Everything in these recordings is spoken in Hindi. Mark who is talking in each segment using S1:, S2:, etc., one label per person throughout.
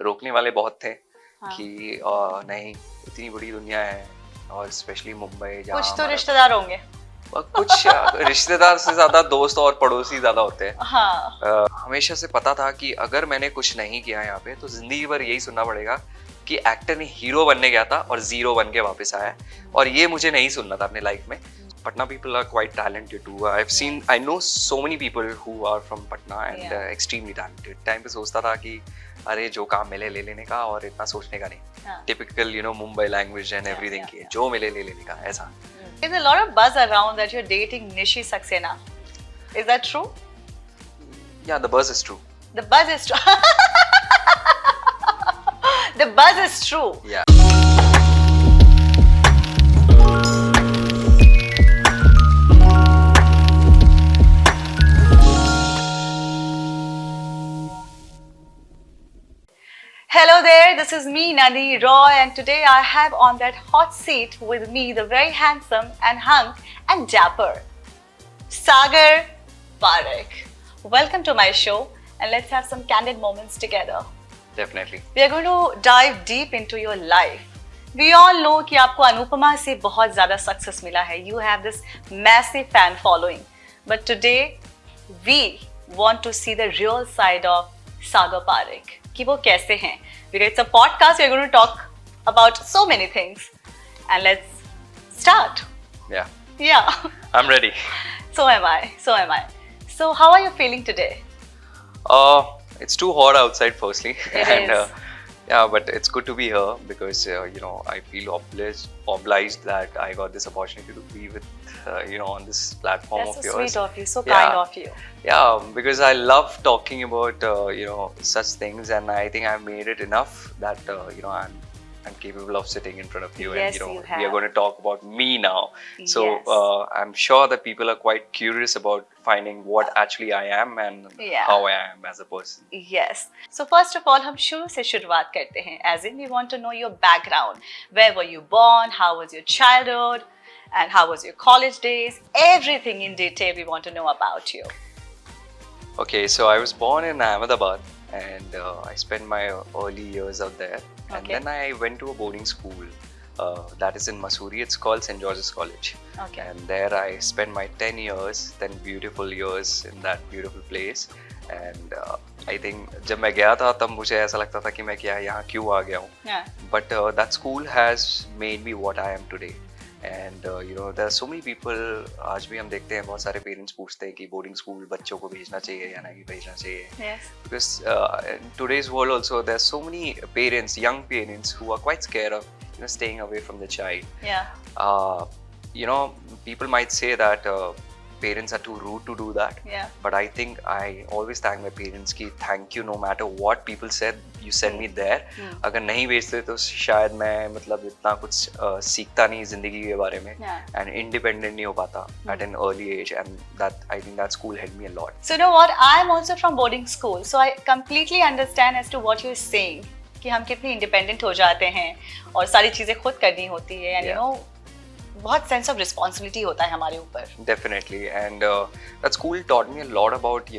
S1: रोकने वाले बहुत थे
S2: हाँ।
S1: कि नहीं, इतनी बड़ी दुनिया है और स्पेशली मुंबई जहाँ
S2: कुछ तो
S1: हमारा
S2: रिश्तेदार होंगे।
S1: कुछ रिश्तेदार से ज्यादा दोस्त और पड़ोसी ज्यादा होते हैं।
S2: हाँ।
S1: हमेशा से पता था कि अगर मैंने कुछ नहीं किया यहाँ पे तो जिंदगी भर यही सुनना पड़ेगा कि एक्टर ने हीरो बनने गया था और जीरो बन के वापस आया है, और ये मुझे नहीं सुनना था अपने लाइफ में। Patna people are quite talented too. I know so many people who are from Patna and extremely talented. Time पे सोचता था कि अरे जो काम मिले ले लेने का और इतना सोचने का नहीं। Typical, Mumbai language and everything की जो मिले ले लेने का ऐसा।
S2: There's a lot of buzz around that you're dating Nishi Saxena. Is that true?
S1: Yeah, the buzz is true.
S2: The buzz is true. The buzz is true.
S1: Yeah.
S2: Hello there, this is me Nani Roy, and today I have on that hot seat with me the very handsome and hunk and dapper Sagar Parekh. Welcome to my show and let's have some candid moments together.
S1: Definitely.
S2: We are going to dive deep into your life. We all know कि आपको अनुपमा से बहुत ज़्यादा सक्सेस मिला है. You have this massive fan following. But today we want to see the real side of Sagar Parekh. कि वो कैसे हैं. Because it's a podcast, we're going to talk about so many things. And let's start.
S1: Yeah.
S2: Yeah.
S1: I'm ready.
S2: So am I. So how are you feeling today?
S1: It's too hot outside firstly.
S2: It
S1: and
S2: is.
S1: yeah, but it's good to be here because I feel obliged that I got this opportunity to be with on this platform
S2: That's
S1: of
S2: so
S1: yours.
S2: sweet of you, so
S1: Yeah.
S2: kind of you.
S1: Yeah, because I love talking about such things, and I think I've made it enough that I'm capable of sitting in front of you,
S2: Yes,
S1: and
S2: you
S1: we are
S2: have.
S1: going to talk about me now. So
S2: Yes.
S1: I'm sure that people are quite curious about finding what actually I am and
S2: Yeah.
S1: how I am as a person.
S2: Yes. So first of all, हम शुरू से शुरुआत करते हैं. As in, we want to know your background. Where were you born? How was your childhood? And how was your college days? Everything in detail we want to know about you.
S1: Okay, so I was born in Ahmedabad, and I spent my early years out there. And
S2: Okay.
S1: then I went to a boarding school that is in Mussoorie. It's called St. George's College.
S2: Okay.
S1: And there I spent my 10 years, 10 beautiful years in that beautiful place. And I think जब मैं गया था तब मुझे ऐसा लगता था कि मैं क्या यहाँ क्यों आ गया हूँ.
S2: Yeah.
S1: But that school has made me what I am today. And there are so many people. आज भी हम देखते हैं बहुत सारे पेरेंट्स पूछते हैं कि बोर्डिंग स्कूल बच्चों को भेजना चाहिए या नहीं भेजना चाहिए.
S2: Yes.
S1: Because in today's world also there are so many parents, young parents, who are quite scared of staying away from the child.
S2: Yeah.
S1: People might say that parents are too rude to do that.
S2: Yeah.
S1: But I think I always thank my parents कि thank you no matter what people said, you sent me there. अगर नहीं भेजते तो शायद मैं मतलब इतना कुछ सीखता नहीं जिंदगी के बारे में.
S2: Yeah.
S1: And independent नहीं हो पाता at an early age, and that I think that school helped me a lot.
S2: So you know what? I'm also from boarding school, so I completely understand as to what you're saying. कि हम कितनी इंडिपेंडेंट हो जाते हैं और सारी चीजें खुद करनी होती है. And
S1: Yeah.
S2: बहुत सेंस ऑफ रिस्पॉन्सिबिलिटी होता है हमारे ऊपर.
S1: Definitely, and that school taught me a lot about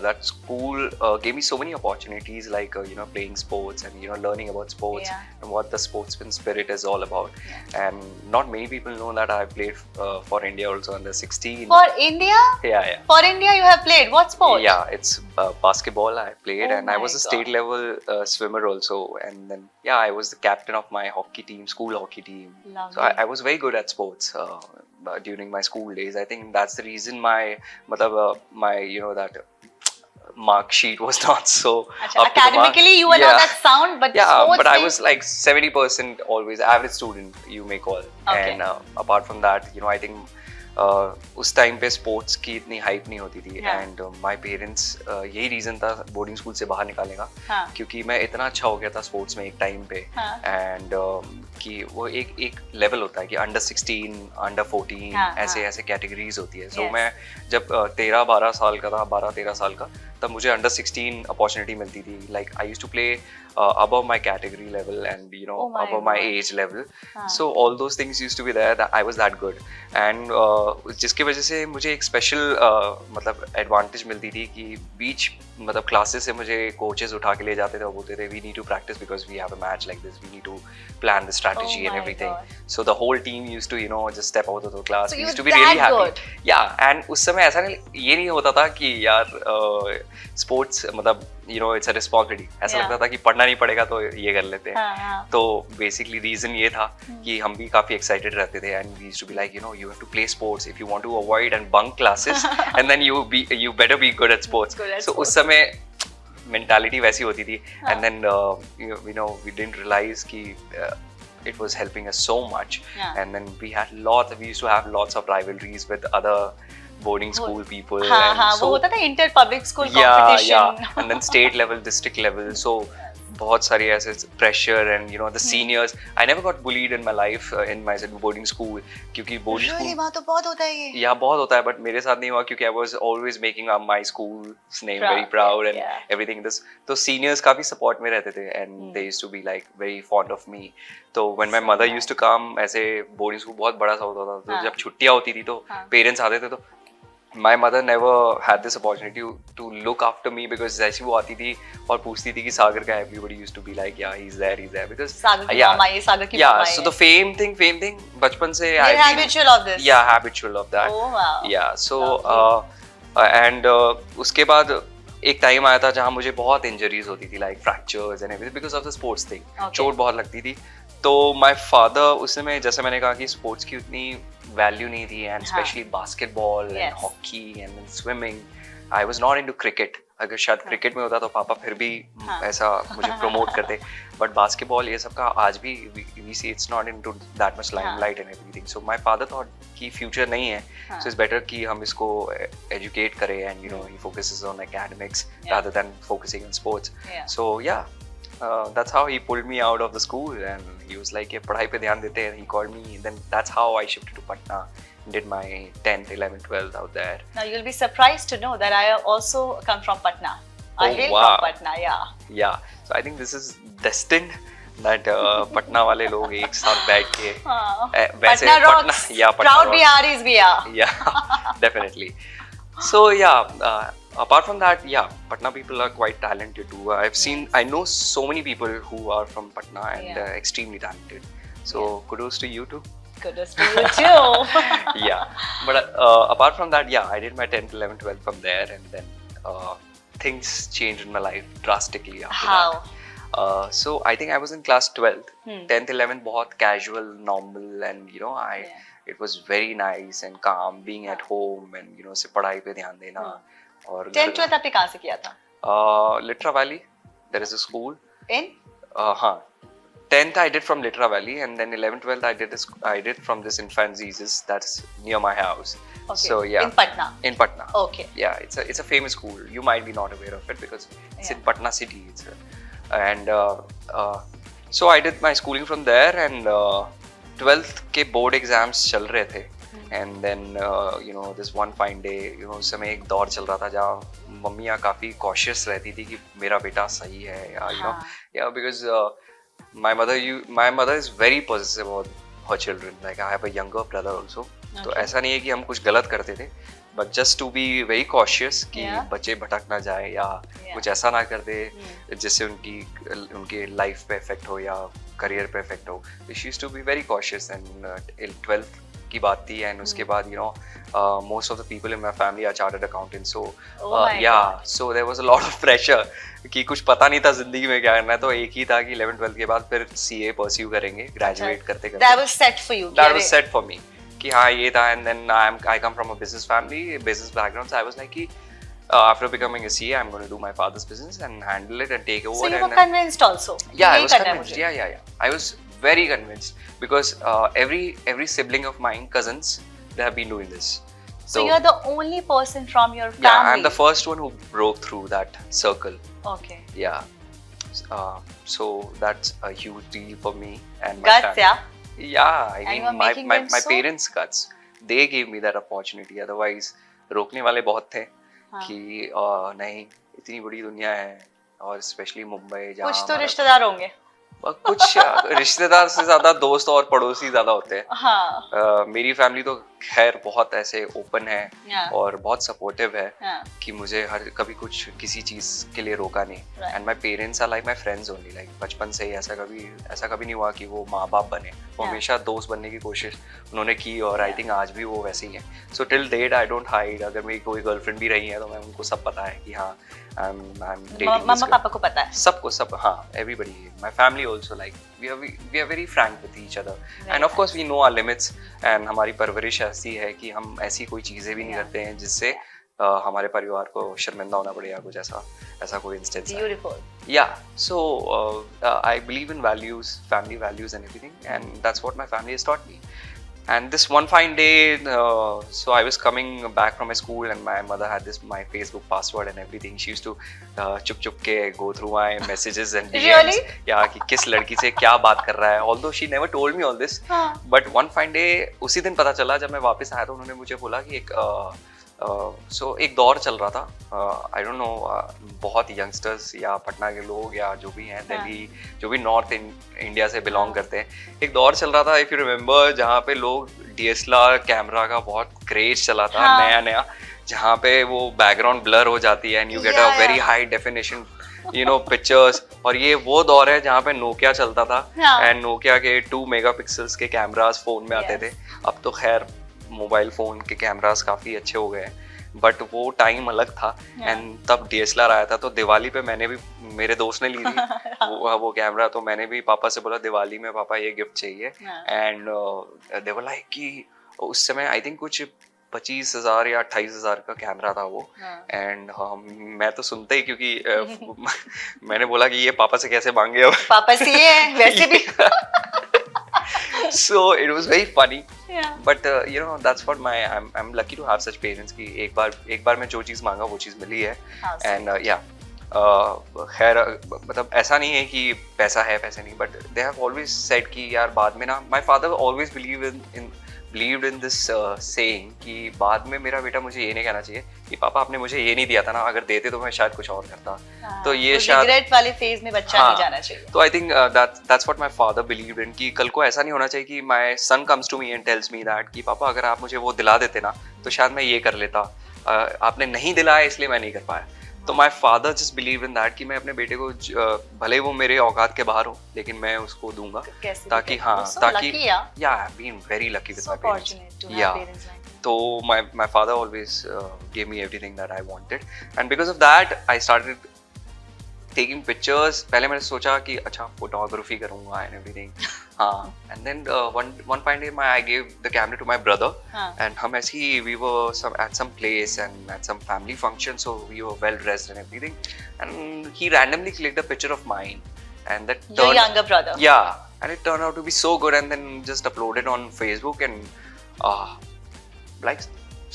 S1: that school gave me so many opportunities, like playing sports and learning about sports.
S2: Yeah.
S1: And what the sportsman spirit is all about.
S2: Yeah.
S1: And not many people know that I played for India also under 16.
S2: For India?
S1: Yeah.
S2: For India you have played what sport?
S1: Yeah, it's basketball I played.
S2: Oh
S1: and I
S2: my
S1: was a
S2: God.
S1: state level swimmer also, and then I was the captain of my hockey team, school hockey team.
S2: Lovely.
S1: So I was very good at sports during my school days. I think that's the reason my that mark sheet was not so
S2: Achha,
S1: up to the mark.
S2: academically you were not that sound, but
S1: Yeah,
S2: sports
S1: but I
S2: में-
S1: was like 70% always average student, you may call.
S2: Okay.
S1: And apart from that, I think उस टाइम पे स्पोर्ट्स की इतनी हाइप नहीं होती थी.
S2: Yeah.
S1: एंड माय पेरेंट्स यही रीजन था बोर्डिंग स्कूल से बाहर निकालने का.
S2: हाँ.
S1: क्योंकि मैं इतना अच्छा हो गया था स्पोर्ट्स में एक टाइम पे.
S2: हाँ.
S1: एंड कि वो एक लेवल होता है कि अंडर 16, अंडर 14
S2: हाँ,
S1: ऐसे कैटेगरीज होती है. सो
S2: Yes.
S1: मैं जब 13-12 साल का था, 12-13 साल का, तब मुझे अंडर 16 अपॉर्चुनिटी मिलती थी. Like I used to play above my category level and
S2: Oh my
S1: above my
S2: God.
S1: age level.
S2: हाँ.
S1: So all those things used to be there, that I was that good. And जिसकी वजह से मुझे एक स्पेशल मतलब एडवांटेज मिलती थी कि बीच मतलब क्लासेस से मुझे कोचेस उठा के ले जाते थे और बोलते थे we need to practice because we have a match like this, we need to plan the strategy and
S2: my
S1: everything. So the whole team used to just step out of the class,
S2: So
S1: we
S2: you
S1: used to
S2: were
S1: be really
S2: that
S1: happy.
S2: good.
S1: या एंड उस समय ऐसा नहीं, ये नहीं होता था कि यार स्पोर्ट्स मतलब इट्स अ रिस्पॉन्सिबिलिटी. ऐसा
S2: Yeah.
S1: लगता था कि पढ़ना नहीं पड़ेगा तो ये कर लेते हैं.
S2: हाँ.
S1: तो बेसिकली रीजन ये था कि हम भी काफी एक्साइटेड रहते थे and we used to be like you have to play sports if you want to avoid and bunk classes and then you better be good at sports.
S2: Good at
S1: so उस
S2: sports.
S1: समय मेंटालिटी वैसी होती थी and then we didn't realise कि it was helping us so much.
S2: Yeah.
S1: And then we used to have lots of rivalries with other boarding school people.
S2: हाँ
S1: and
S2: हाँ
S1: so,
S2: वो होता था inter public school
S1: yeah,
S2: competition.
S1: yeah. And then state level, district level. So बहुत सारी ऐसे pressure and the seniors. I never got bullied in my life in my boarding school क्योंकि boarding
S2: Really?
S1: school
S2: वहाँ तो बहुत होता है ये.
S1: या बहुत होता है बट मेरे साथ नहीं हुआ क्योंकि I was always making my school's name
S2: Proud,
S1: very proud and
S2: yeah.
S1: everything this. तो seniors काफी support में रहते थे and they used to be like very fond of me. तो when my mother used to come, ऐसे boarding school बहुत बड़ा सा होता था तो
S2: हाँ.
S1: जब छुट्टियाँ होती थी तो parents आते थे तो my mother never had this opportunity to look after me because जैसे वो आती थी और पूछती थी कि सागर का, everybody used to be like yeah he's there because
S2: सागर की मामा ये सागर की
S1: yeah
S2: मामा
S1: so
S2: ये.
S1: the fame thing बचपन से
S2: You're
S1: I've been
S2: habitual of this.
S1: yeah habitual of that.
S2: Oh wow.
S1: yeah so and उसके बाद एक टाइम आया था जहाँ मुझे बहुत इंजरीज होती थी like fractures and everything because of the sports thing. चोट बहुत लगती थी. तो माय फादर उस समय जैसे मैंने कहा कि स्पोर्ट्स की उतनी वैल्यू नहीं थी and specially basketball and hockey and swimming. I was not into cricket. अगर शायद क्रिकेट में होता तो पापा फिर भी ऐसा मुझे प्रमोट करते बट बास्केटबॉल ये सब का आज भी we see it's not into that much limelight and everything. So my father thought कि फ्यूचर नहीं है सो इट्स बेटर कि हम इसको एजुकेट करें and he focuses on academics rather than focusing on sports. So yeah that's how he pulled me out of the school and he was like पढ़ाई पे ध्यान देते हैं. He called me, then that's how I shifted to Patna, did my 10th 11th 12th out there.
S2: Now you'll be surprised to know that I also come from Patna. I hail from Patna.
S1: Yeah so I think this is destined that Patna वाले लोग एक साथ बैठ के वैसे
S2: Patna rocks.
S1: yeah Patna
S2: Proud
S1: rocks.
S2: Biharis we are.
S1: Yeah definitely. So yeah apart from that yeah Patna people are quite talented too. I know so many people who are from Patna and extremely talented. So kudos to you too.
S2: Kudos to you too.
S1: Yeah but apart from that yeah I did my 10th 11th 12th from there and then things changed in my life drastically after
S2: How?
S1: that. So I think I was in class 12th. 10th 11th बहुत casual normal and it was very nice and calm being at home and से पढ़ाई पे ध्यान देना. और
S2: 10th 12th आपने कहाँ से किया था?
S1: Litra Valley there is a school.
S2: In?
S1: हाँ 10th I did from Litra Valley and then 11th 12th I did from this Infant Jesus that's near my house.
S2: Okay.
S1: So yeah
S2: In Patna.
S1: In Patna.
S2: Okay.
S1: Yeah it's a famous school. You might be not aware of it because it's in Patna city. And so I did my schooling from there and 12th के बोर्ड एग्जाम्स चल रहे थे and then this one fine day उस समय एक दौर चल रहा था जहाँ मम्मियाँ काफ़ी cautious रहती थी कि मेरा बेटा सही है या because my mother is very possessive about her children. Like I have a younger brother also. तो ऐसा नहीं है कि हम कुछ गलत करते थे but just to be very cautious कि बच्चे भटक ना जाए या कुछ ऐसा ना कर दे जिससे उनके लाइफ पे इफेक्ट हो या करियर पे इफेक्ट हो. She used to be very cautious and 12th की बात थी and उसके बाद most of the people in my family are chartered accountants. So so there was a lot of pressure कि कुछ पता नहीं था जिंदगी में क्या करना है. तो एक ही था कि 11th 12th के बाद फिर CA pursue करेंगे ग्रेजुएट करते करते.
S2: That was set for you.
S1: That was set for me कि हाँ ये था and then I come from a business family, business background. So I was like कि after becoming a CA I'm going to do my father's business and handle it and take over.
S2: So you were convinced also.
S1: Yeah, I was convinced. Yeah. I was very convinced because every sibling of mine, cousins, they have been doing this.
S2: So you're the only person from your family.
S1: Yeah, I'm the first one who broke through that circle.
S2: Okay.
S1: Yeah. So that's a huge deal for me and my
S2: Guts,
S1: family. Yeah, I mean my
S2: so?
S1: parents' guts. They gave me that opportunity. Otherwise, रोकने वाले बहुत थे कि नहीं इतनी बड़ी दुनिया है और स्पेशली मुंबई जहाँ
S2: कुछ तो रिश्तेदार होंगे.
S1: कुछ रिश्तेदार से ज्यादा दोस्त और पड़ोसी ज्यादा होते हैं।
S2: हाँ
S1: मेरी फैमिली तो खैर बहुत ऐसे ओपन है
S2: Yeah.
S1: और बहुत सपोर्टिव है
S2: Yeah.
S1: कि मुझे हर कभी कुछ किसी चीज के लिए रोका नहीं।
S2: Right.
S1: And my parents are like my friends only, like बचपन से ही ऐसा कभी नहीं हुआ कि वो माँ बाप बने। वो
S2: Yeah.
S1: हमेशा दोस्त बनने की कोशिश उन्होंने की और आई थिंक आज भी वो वैसे ही है। So till date I don't hide. अगर मेरी कोई गर्लफ्रेंड भी रही है तो मैं उनको सब पता है कि हाँ आई एम डेटिंग।
S2: मम्मा पापा को पता है।
S1: सबको सब हाँ, everybody, my family also, like we are very frank with each other and of course we know our limits. And हमारी परवरिश ऐसी है कि हम ऐसी कोई चीजें भी नहीं करते हैं जिससे हमारे परिवार को शर्मिंदा होना पड़े या कुछ ऐसा कोई इंस्टेंस है।
S2: Beautiful.
S1: Yeah, so I believe in values, family values and everything, and that's what my family has taught me. And this one fine day, so I was coming back from my school, and my mother had my Facebook password and everything. She used to चुप के go through my messages and DMs.
S2: Really?
S1: Yeah, कि किस लड़की से क्या बात कर रहा है. Although she never told me all this,
S2: हाँ.
S1: but one fine day उसी दिन पता चला जब मैं वापस आया तो उन्होंने मुझे बोला कि एक दौर चल रहा था, आई डोंट नो, बहुत यंगस्टर्स या पटना के लोग या जो भी हैं, दिल्ली, जो भी नॉर्थ इंडिया से बिलोंग करते हैं, एक दौर चल रहा था इफ यू रिमेम्बर जहाँ पे लोग DSLR कैमरा का बहुत क्रेज चला था, नया जहाँ पे वो बैकग्राउंड ब्लर हो जाती है and you get a very high definition pictures. और ये वो दौर है जहाँ पे नोकिया चलता था एंड नोकिया के 2 मेगापिक्सल्स के कैमरास फोन में आते थे। अब तो खैर मोबाइल फोन के कैमरास काफी अच्छे हो गए हैं, बट वो टाइम अलग था एंड तब DSLR आया था। तो दिवाली पे मैंने भी, मेरे दोस्त ने ली थी वो कैमरा, तो मैंने भी पापा से बोला दिवाली में पापा ये गिफ्ट चाहिए एंड दे वर लाइक कि उस समय आई थिंक कुछ 25,000 या 28,000 का कैमरा था वो एंड मैं तो सुनते ही, क्योंकि मैंने बोला कि ये पापा से कैसे मांगे अब,
S2: पापा से है वैसे भी।
S1: So it was very funny, but that's what I'm lucky to have such parents कि एक बार मैं जो चीज मांगा वो चीज मिली है and खैर मतलब ऐसा नहीं है कि पैसा है पैसे नहीं, but they have always said कि यार बाद में ना, my father always believed in this saying कि बाद में मेरा बेटा मुझे ये नहीं कहना चाहिए कि पापा आपने मुझे ये नहीं दिया था ना, अगर देते तो मैं शायद कुछ और करता। तो ये शायद
S2: रिग्रेट वाले फेज में बच्चा नहीं जाना चाहिए।
S1: तो I think that's what my father believed in कि कल को ऐसा नहीं होना चाहिए कि my son comes to me and tells me that कि पापा अगर आप मुझे वो दिला देते ना तो शायद मैं ये कर लेता, आपने नहीं दिलाया इसलिए मैं नहीं कर पाया। तो my father just believe in that कि मैं अपने बेटे को भले वो मेरे औकात के बाहर हो लेकिन मैं उसको दूंगा, ताकि ताकि yeah I have been very lucky with my parents. Yeah तो my father always give me everything that I wanted and because of that I started taking pictures. पहले मैंने सोचा कि अच्छा फोटोग्राफी करूंगा एंड एवरीथिंग, हाँ, and then one fine day I give the camera to my brother and हम ऐसे ही we were at some place and at some family function, so we were well dressed and everything and he randomly clicked a picture of mine and that
S2: your younger brother,
S1: yeah, and it turned out to be so good and then just uploaded on Facebook and like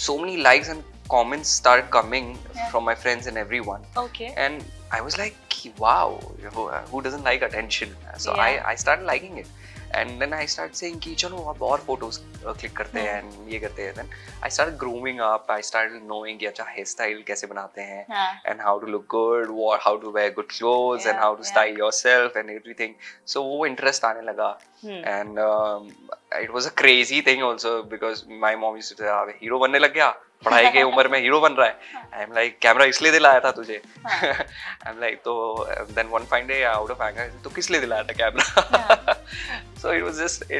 S1: so many likes and comments started coming from my friends and everyone.
S2: Okay.
S1: And I was like, wow, who doesn't like attention? So I started liking it. And then I started saying कि चलो अब और photos click करते हैं and ये करते हैं. Then I started grooming up. I started knowing कि अच्छा hair style कैसे बनाते हैं and how to look good, how to wear good clothes and how to style yourself and everything. So वो interest आने लगा. And it was a crazy thing also because my mom used to say hero बनने लग गया, पढ़ाई के उम्र में हीरो बन रहा है। आई एम लाइक कैमरा इसलिए दिलाया था तुझे। आई एम लाइक तो then one fine day out of anger तो किस लिए दिलाया था camera. So it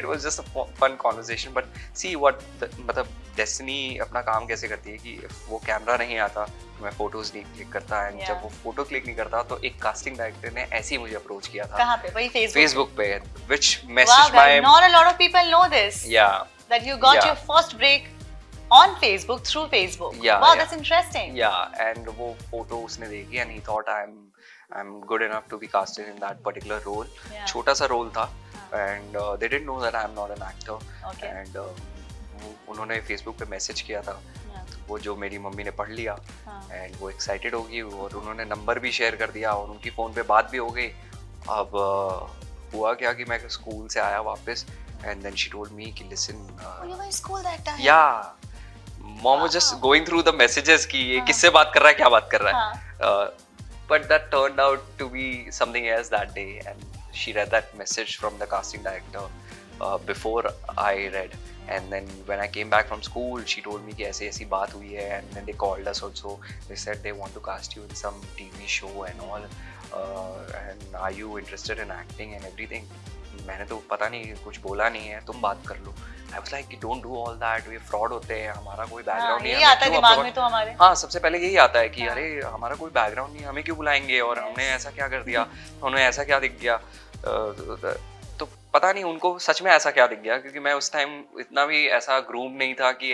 S1: was just a fun conversation but see what मतलब डेस्टिनी अपना काम कैसे करती है कि वो कैमरा नहीं आता तो मैं फोटोज नहीं क्लिक करता एंड जब वो फोटो क्लिक नहीं करता तो एक कास्टिंग डायरेक्टर ने ऐसे ही मुझे अप्रोच किया था।
S2: कहाँ पे? वही फेसबुक
S1: पे which message my
S2: not a lot of people know this.
S1: Yeah.
S2: That you got your first break on Facebook through Facebook. Wow, that's interesting.
S1: Yeah, and वो photo उसने देखी and he thought I'm good enough to be casted in that particular role. छोटा सा role था and they didn't know that I'm not an actor.
S2: Okay.
S1: And उन्होंने Facebook पे मैसेज किया था। वो जो मेरी मम्मी ने पढ़ लिया एंड वो एक्साइटेड हो गई और उन्होंने नंबर भी शेयर कर दिया और उनकी फ़ोन पे बात भी हो गई। अब हुआ क्या कि मैं स्कूल से आया वापस and then she told me कि listen
S2: you were in school that time?
S1: Yeah, mom was just going through the messages कि ये किससे बात कर रहा है क्या बात कर रहा है। But that turned out to be something else that day and she read that message from the casting director before I read. And then when I came back from school, she told me कि ऐसी ऐसी बात हुई है, and then they called us also. They said they want to cast you in some TV show and all, and are you interested in acting and everything. मैंने तो पता नहीं, कुछ बोला नहीं है, तुम बात कर लो. I was like, don't do all that, ये फ्रॉड होते हैं, हमारा कोई बैकग्राउंड नहीं है.
S2: यही आता है दिमाग में तो हमारे.
S1: हाँ, सबसे पहले यही आता है कि अरे हमारा कोई बैकग्राउंड नहीं है, हमें क्यों बुलाएंगे, और हमने ऐसा क्या कर दिया, उन्हें ऐसा क्या दिख गया. तो पता नहीं उनको सच में ऐसा क्या दिख गया, क्योंकि मैं उस टाइम इतना भी ऐसा ग्रूम नहीं था कि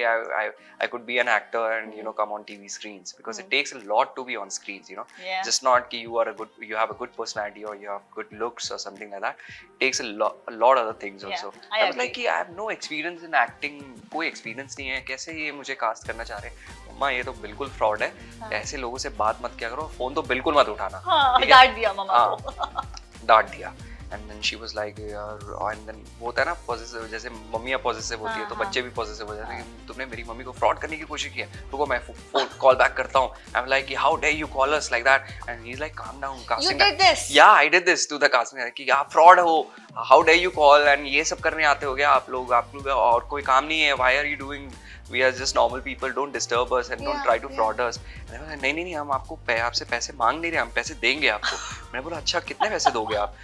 S1: I could be an actor and you know come on TV screens, because it takes a lot to be on screens, you know. Just not कि you have a good personality or you have good looks or something like that. It takes a lot other things also. I was like कि I have no experience in acting, कोई experience नहीं है, कैसे ये मुझे कास्ट करना चाह रहे हैं. मम्मा ये तो बिल्कुल फ्रॉड है, ऐसे लोगों से बात मत किया करो, फोन तो बिल्कुल मत उठाना.
S2: डांट दिया मम्मा को.
S1: डांट दिया. And then she was like, and then वो होता है ना पॉजिटिव, जैसे मम्मियाँ पॉजिटिव होती है तो बच्चे भी पॉजिटिव हो जाते हैं. तुमने मेरी मम्मी को फ्रॉड करने की कोशिश की है, रुको मैं फोन कॉल बैक करता हूँ. I am like, how dare you call us like that. And he is like, calm down, casting.
S2: You did this?
S1: Yeah, I did this to the casting कि आप फ्रॉड हो, how dare you call, and ये सब करने आते हो क्या आप लोग और कोई काम नहीं है, why are you doing, we are just normal people, don't disturb us and don't try to fraud us. नहीं हम आपको आपसे पैसे मांग नहीं रहे, हम पैसे देंगे आपको. मैंने बोला अच्छा कितने पैसे दोगे आप.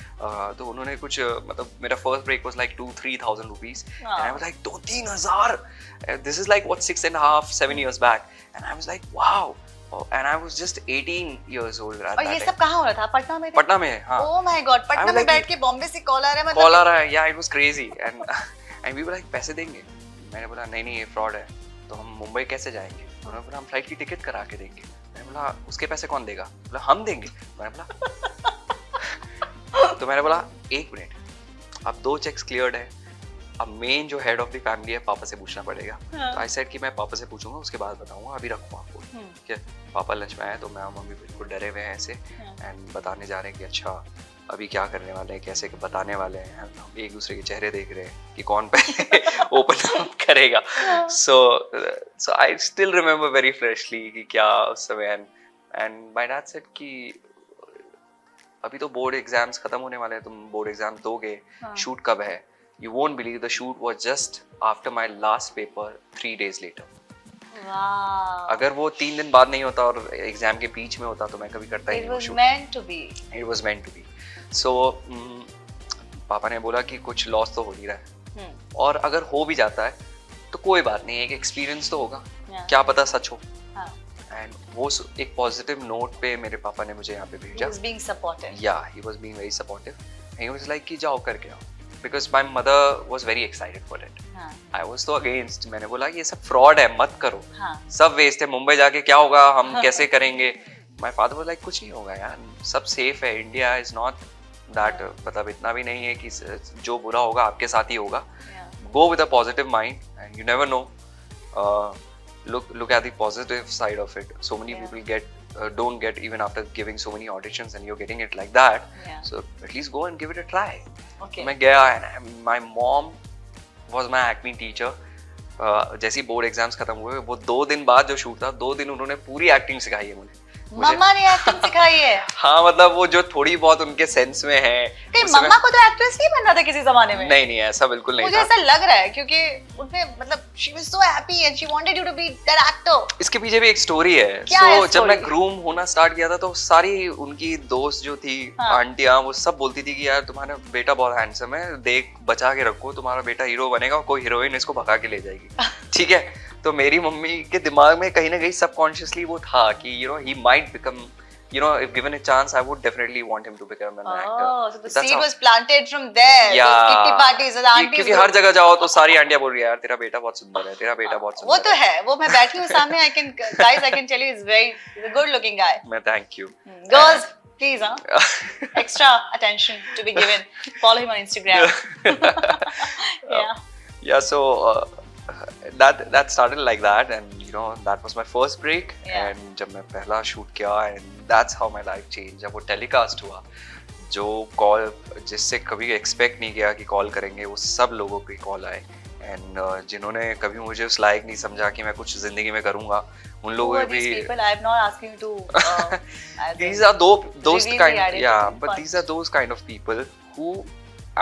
S1: तो उन्होंने कुछ मतलब मेरा first break was like 2-3,000 rupees and I was like 2-3,000. This is like what 6.5-7 years back, and I was like wow. And I was just 18 years old at that time.
S2: और ये सब कहाँ हो रहा था? पटना में?
S1: पटना में, हाँ.
S2: Oh my God, पटना में बैठ के बॉम्बे से कॉल आ रहा है मतलब?
S1: कॉल आ रहा है, yeah, it was crazy. And we were like पैसे देंगे. मैंने बोला नहीं ये फ्रॉड है, तो हम मुंबई कैसे जाएंगे. उन्होंने बोला हम फ्लाइट की टिकट करा के देंगे. मैंने बोला उसके पैसे कौन देगा. बोला हम देंगे. मैंने बोला तो मैंने बोला एक मिनट, अब 2 चेक्स क्लियर्ड है, अब मेन जो हेड ऑफ द फैमिली है पापा से पूछना पड़ेगा. तो आई सेड कि मैं पापा से पूछूंगा, उसके बाद बताऊंगा, अभी रखूँ आपको. ठीक है. पापा लंच में आए तो मैं और मम्मी बिल्कुल डरे हुए हैं ऐसे, एंड बताने जा रहे हैं कि अच्छा अभी क्या करने वाले हैं, कैसे बताने वाले हैं. हम एक दूसरे के चेहरे देख रहे हैं कि कौन पहले ओपन अप करेगा. So I still remember very freshly कि क्या उस समय. एंड माय डैड सेड कि अभी तो बोर्ड एग्जाम्स खत्म होने वाले हैं, तुम बोर्ड एग्जाम दोगे, शूट कब है. You won't believe the shoot was just after my last paper 3 days later. अगर वो 3 दिन बाद नहीं होता और एग्जाम के बीच में होता तो मैं कभी करता ही नहीं. It was meant to be. So पापा ने बोला कि कुछ लॉस तो हो नहीं रहा है, और अगर हो भी जाता है तो कोई बात नहीं, एक एक्सपीरियंस तो होगा, क्या पता सच हो. एंड वो एक पॉजिटिव नोट पे मेरे पापा ने मुझे यहाँ पे भेजा.
S2: He was being supportive.
S1: Yeah, he was being very supportive. And he was like कि जाओ करके आओ. Because my mother was very excited for it. I was so against. मैंने बोला ये सब फ्रॉड है, मत करो, सब वेस्ट है, मुंबई जाके क्या होगा, हम कैसे करेंगे. My father was like कुछ नहीं होगा यार, सब सेफ है, इंडिया is not that, मतलब इतना भी नहीं है कि जो बुरा होगा आपके साथ ही होगा. Go with a positive mind and you never know. Look at the positive side of it. So many people don't get even after giving so many auditions, and you're getting it like that. So at least go and give it a try.
S2: Okay.
S1: मैं गया, and my mom was my acting teacher. जैसे ही बोर्ड एग्जाम्स खत्म हुए, वो 2 दिन बाद जो शूट था, 2 दिन उन्होंने पूरी एक्टिंग सिखाई है मुझे.
S2: मम्मा ने एक्टिंग सिखाई है?
S1: हाँ, मतलब वो जो थोड़ी बहुत उनके सेंस में है.
S2: कहीं मम्मा को तो एक्ट्रेस नहीं बनना था किसी जमाने में?
S1: नहीं ऐसा बिल्कुल नहीं था.
S2: मुझे ऐसा लग रहा है क्योंकि उन्हें मतलब she was so happy and she wanted you to be that actor.
S1: इसके पीछे भी एक स्टोरी है. So जब मैं ग्रूम होना स्टार्ट किया था तो सारी उनकी दोस्त जो थी, आंटियां, वो सब बोलती थी कि यार तुम्हारा बेटा बहुत हैंडसम है, देख बचा के रखो, तुम्हारा बेटा हीरो बनेगा, कोई हीरोइन इसको भगा के ले जाएगी. ठीक है. तो मेरी मम्मी के दिमाग में कहीं ना कहीं सबकॉन्शियसली वो था कि he might become, if given a chance, I would definitely want him to become an actor.
S2: Oh, so the seed was planted from there.
S1: Yeah.
S2: Those kitty parties, the aunties.
S1: क्योंकि हर जगह जाओ तो सारी आंटियां बोल रही है यार तेरा बेटा बहुत सुंदर है, तेरा बेटा बहुत सुंदर है.
S2: वो तो है, वो मैं बैठी हूँ सामने, I can tell you he's a good looking guy.
S1: मैं thank you.
S2: Girls, please, extra attention to be given. Follow him on Instagram.
S1: Yeah, so that started like that, and that was my first break. And जब मैं पहला शूट किया, and that's how my life changed. जब वो टेलीकास्ट हुआ, जो कॉल जिससे कभी एक्सपेक्ट नहीं किया कि कॉल करेंगे, वो सब लोगों के कॉल आए, एंड जिन्होंने कभी मुझे उस लायक नहीं समझा कि मैं कुछ जिंदगी में करूंगा, उन
S2: Who
S1: लोगों
S2: are
S1: को
S2: these
S1: भी
S2: people? I'm not asking you to. As
S1: these
S2: in
S1: are those
S2: reveal
S1: kind,
S2: the identity,
S1: yeah, but
S2: but-
S1: these are those kind of people who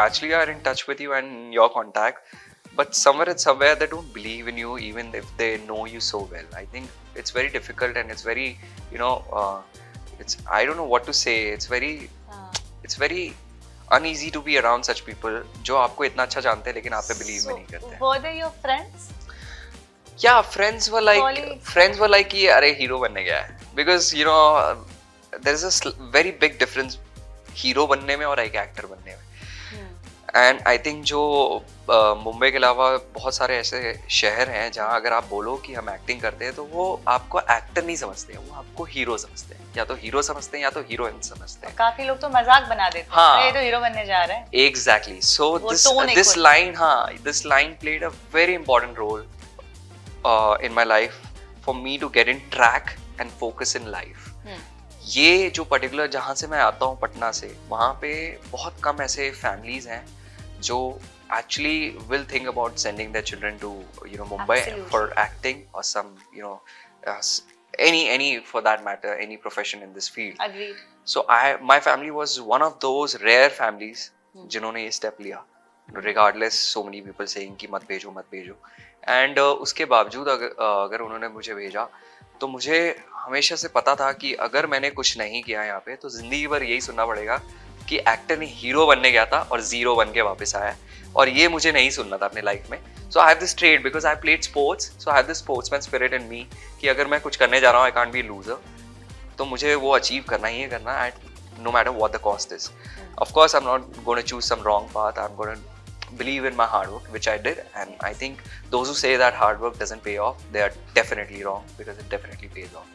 S1: actually are in touch with you and in your contact, but somewhere they don't believe in you even if they know you so well. I think it's very difficult and it's very, you know, it's, I don't know what to say, it's very uneasy to be around such people जो आपको इतना अच्छा जानते हैं लेकिन आप पे believe भी नहीं करते.
S2: Were they your friends?
S1: Yeah, friends were like
S2: Colleagues?
S1: कि अरे हीरो बनने गया है, because you know there is a very big difference hero बनने में और एक एक्टर बनने में. एंड आई थिंक जो मुंबई के अलावा बहुत सारे ऐसे शहर हैं जहाँ अगर आप बोलो कि हम एक्टिंग करते हैं तो वो आपको एक्टर नहीं समझते हैं, वो आपको हीरो समझते हैं, या तो हीरो समझते हैं या तो हीरोइन समझते हैं.
S2: काफी लोग तो मजाक बना देते हैं.
S1: हाँ.
S2: ये तो हीरो बनने जा रहा है.
S1: एग्जैक्टली. सो
S2: वो tone एक
S1: दिस
S2: होता
S1: लाइन, हाँ, this line played a very important role in my life for me to get in track and focus in life. ये जो पर्टिकुलर जहाँ से मैं आता हूँ पटना से, वहाँ पे बहुत कम ऐसे फैमिलीज हैं जो actually will think about sending their children to, you know, Mumbai
S2: Absolutely.
S1: for acting or some, you know, any for that matter, any profession in this field.
S2: Agreed.
S1: So my family was one of those rare families जिन्होंने ये स्टेप लिया, regardless so many people saying कि मत भेजो. एंड उसके बावजूद अगर उन्होंने मुझे भेजा तो मुझे हमेशा से पता था कि अगर मैंने कुछ नहीं किया यहाँ पे तो जिंदगी भर यही सुनना पड़ेगा कि एक्टर ने हीरो बनने गया था और जीरो बन के वापस आया, और ये मुझे नहीं सुनना था अपने लाइफ में. So I have this trade because I played sports, so I have this sportsman spirit in me कि अगर मैं कुछ करने जा रहा हूँ आई कांट बी लूजर, तो मुझे वो अचीव करना ही करना है, no matter what the cost is. Of course I am not going to choose some wrong path, I am going to believe in my hard work, which I did, and I think those who say that hard work doesn't pay off, they are definitely wrong, because it definitely pays off.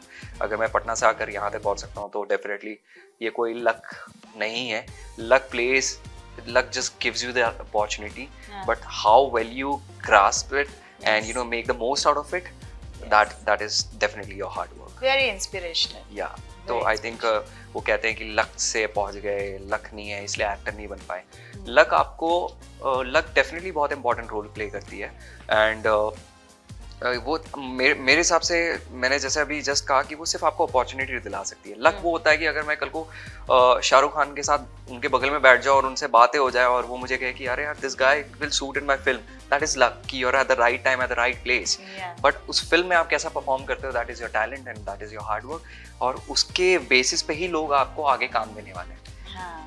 S1: अगर मैं पटना से आकर यहाँ तक पहुँच सकता हूँ तो definitely ये कोई luck नहीं है. Luck just gives you the opportunity, but how well you grasp it and you know make the most out of it, that is definitely your hard work.
S2: Very inspirational.
S1: Yeah. तो आई थिंक वो कहते हैं कि लक से पहुंच गए, लक नहीं है इसलिए एक्टर नहीं बन पाए. लक आपको लक डेफिनेटली बहुत इंपॉर्टेंट रोल प्ले करती है. एंड वो मेरे हिसाब से, मैंने जैसे अभी जस्ट कहा कि वो सिर्फ आपको अपॉर्चुनिटी दिला सकती है. लक वो होता है कि अगर मैं कल को शाहरुख खान के साथ उनके बगल में बैठ जाऊँ और उनसे बातें हो जाए और वो मुझे कहे कि अरे यार this guy will suit in my film, that is luck कि you are at the right time at the right place. But उस फिल्म में आप कैसा परफॉर्म करते हो, that is your talent and that is your hard work, और उसके बेसिस पे ही लोग आपको आगे काम देने वाले हैं.